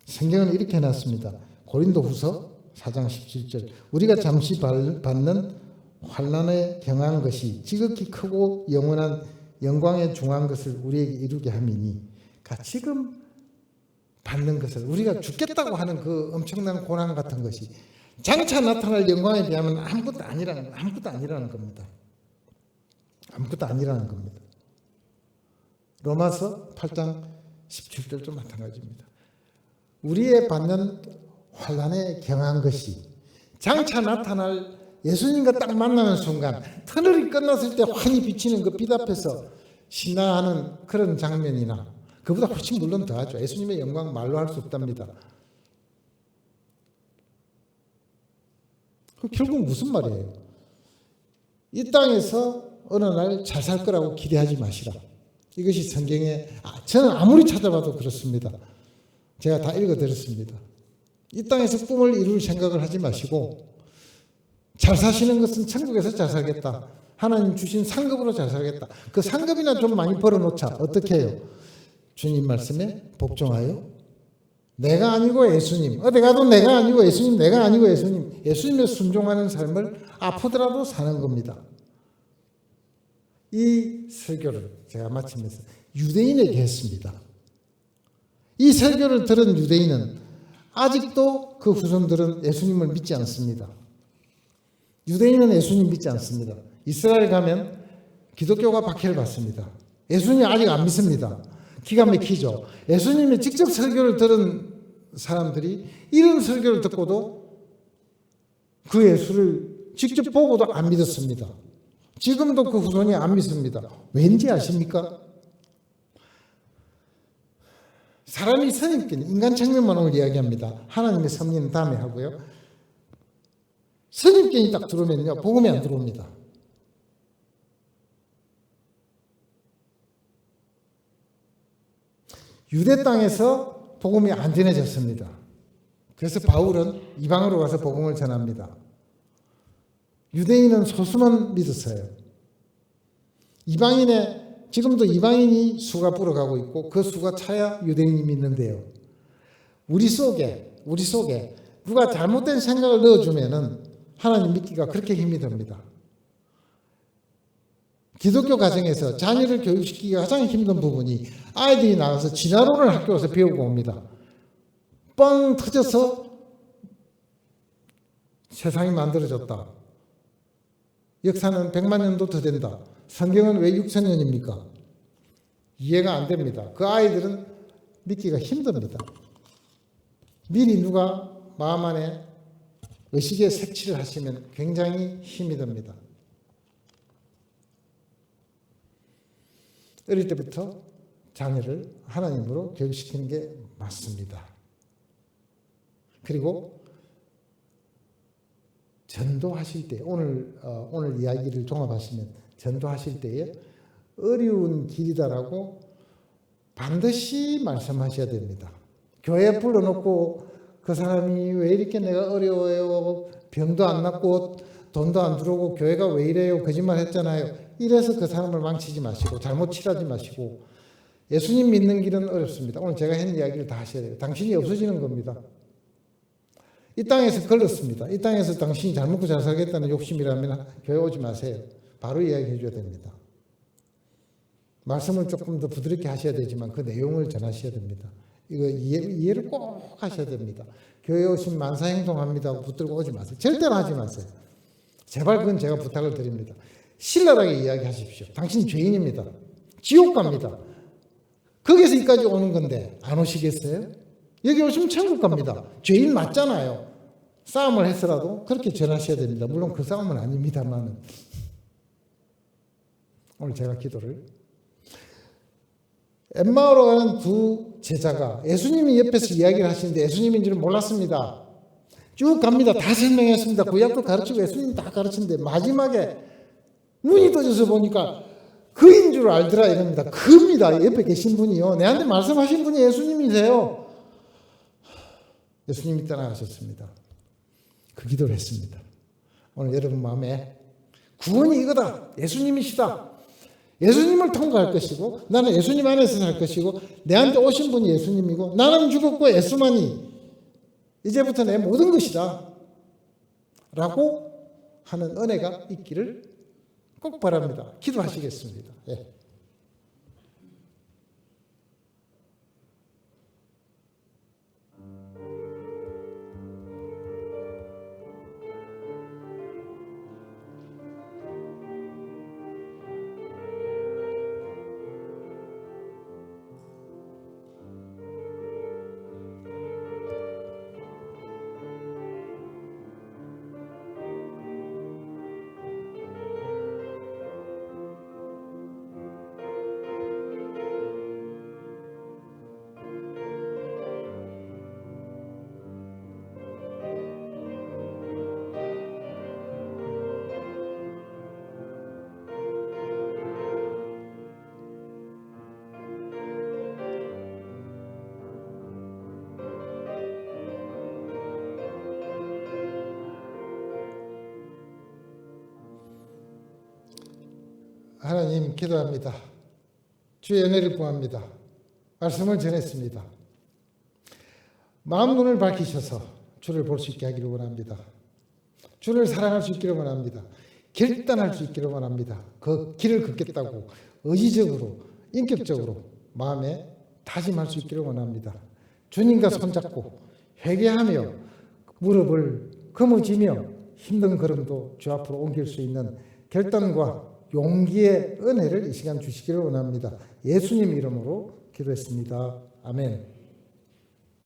성경은 이렇게 해놨습니다. 고린도후서 4장 17절 우리가 잠시 받는 환난에 경한 것이 지극히 크고 영원한 영광에 중한 것을 우리에게 이루게 함이니, 그러니까 지금 받는 것을 우리가 죽겠다고 하는 그 엄청난 고난 같은 것이 장차 나타날 영광에 비하면 아무것도 아니라는 겁니다. 아무것도 아니라는 겁니다. 로마서 8장 17절도 마찬가지입니다. 우리의 받는 환난에 경한 것이 장차 나타날 예수님과 딱 만나는 순간 터널이 끝났을 때 환히 비치는 그 빛 앞에서 신나하는 그런 장면이나 그보다 훨씬 물론 더하죠. 예수님의 영광 말로 할 수 없답니다. 결국 무슨 말이에요? 이 땅에서 어느 날 잘 살 거라고 기대하지 마시라. 이것이 성경에 저는 아무리 찾아봐도 그렇습니다. 제가 다 읽어드렸습니다. 이 땅에서 꿈을 이룰 생각을 하지 마시고 잘 사시는 것은 천국에서 잘 살겠다. 하나님 주신 상급으로 잘 살겠다. 그 상급이나 좀 많이 벌어놓자. 어떻게 해요? 주님 말씀에 복종하여 내가 아니고 예수님. 어디 가도 내가 아니고 예수님, 내가 아니고 예수님. 예수님에 순종하는 삶을 아프더라도 사는 겁니다. 이 설교를 제가 마치면서 유대인에게 했습니다. 이 설교를 들은 유대인은 아직도 그 후손들은 예수님을 믿지 않습니다. 유대인은 예수님 믿지 않습니다. 이스라엘 가면 기독교가 박해를 받습니다. 예수님 아직 안 믿습니다. 기가 막히죠. 예수님의 직접 설교를 들은 사람들이 이런 설교를 듣고도 그 예수를 직접 보고도 안 믿었습니다. 지금도 그 후손이 안 믿습니다. 왠지 아십니까? 사람이 선입견, 인간 측면만 오늘 이야기합니다. 하나님의 섭리는 다음에 하고요. 선입견이 딱 들어오면요, 복음이 안 들어옵니다. 유대 땅에서 복음이 안 전해졌습니다. 그래서 바울은 이방으로 가서 복음을 전합니다. 유대인은 소수만 믿었어요. 지금도 이방인이 수가 불어가고 있고 그 수가 차야 유대인이 믿는데요. 우리 속에 누가 잘못된 생각을 넣어주면은 하나님 믿기가 그렇게 힘이 듭니다. 기독교 가정에서 자녀를 교육시키기가 가장 힘든 부분이 아이들이 나가서 진화론을 학교에서 배우고 옵니다. 뻥 터져서 세상이 만들어졌다. 역사는 100만 년도 더 된다. 성경은 왜 6,000년입니까? 이해가 안 됩니다. 그 아이들은 믿기가 힘듭니다. 미리 누가 마음 안에 의식의 색칠을 하시면 굉장히 힘이 듭니다. 어릴 때부터 자녀를 하나님으로 교육시키는 게 맞습니다. 그리고 전도하실 때 오늘 이야기를 종합하시면 전도하실 때에 어려운 길이다라고 반드시 말씀하셔야 됩니다. 교회에 불러놓고 그 사람이 왜 이렇게 내가 어려워요, 병도 안 낫고 돈도 안 들어오고 교회가 왜 이래요, 거짓말 했잖아요. 이래서 그 사람을 망치지 마시고 잘못 칠하지 마시고 예수님 믿는 길은 어렵습니다. 오늘 제가 한 이야기를 다 하셔야 돼요. 당신이 없어지는 겁니다. 이 땅에서 걸렸습니다. 이 땅에서 당신이 잘 먹고 잘 살겠다는 욕심이라면 교회 오지 마세요. 바로 이야기해 줘야 됩니다. 말씀을 조금 더 부드럽게 하셔야 되지만 그 내용을 전하셔야 됩니다. 이거 이해를 꼭 하셔야 됩니다. 교회 오시면 만사행동합니다 붙들고 오지 마세요. 절대로 하지 마세요. 제발 그건 제가 부탁을 드립니다. 신랄하게 이야기하십시오. 당신 죄인입니다. 지옥 갑니다. 거기서 여기까지 오는 건데 안 오시겠어요? 여기 오시면 천국 갑니다. 죄인 맞잖아요. 싸움을 했더라도 그렇게 전하셔야 됩니다. 물론 그 싸움은 아닙니다만 오늘 제가 기도를 엠마오로 가는 두 제자가 예수님이 옆에서 이야기를 하시는데 예수님인 줄은 몰랐습니다. 쭉 갑니다. 다 설명했습니다. 구약도 가르치고 예수님 다 가르치는데 마지막에 눈이 떠져서 보니까 그인 줄 알더라 이럽니다. 그입니다. 옆에 계신 분이요. 내한테 말씀하신 분이 예수님이세요. 예수님이 떠나가셨습니다. 그 기도를 했습니다. 오늘 여러분 마음에 구원이 이거다. 예수님이시다. 예수님을 통과할 것이고 나는 예수님 안에서 살 것이고 내한테 오신 분이 예수님이고 나는 죽었고 예수만이 이제부터 내 모든 것이다 라고 하는 은혜가 있기를 꼭 바랍니다. 기도하시겠습니다. 예. 하나님 기도합니다. 주의 은혜를 구합니다. 말씀을 전했습니다. 마음 눈을 밝히셔서 주를 볼 수 있게 하기를 원합니다. 주를 사랑할 수 있기를 원합니다. 결단할 수 있기를 원합니다. 그 길을 걷겠다고 의지적으로 인격적으로 마음에 다짐할 수 있기를 원합니다. 주님과 손잡고 회개하며 무릎을 거머쥐며 힘든 걸음도 주 앞으로 옮길 수 있는 결단과 용기의 은혜를 이 시간 주시기를 원합니다. 예수님 이름으로 기도했습니다. 아멘.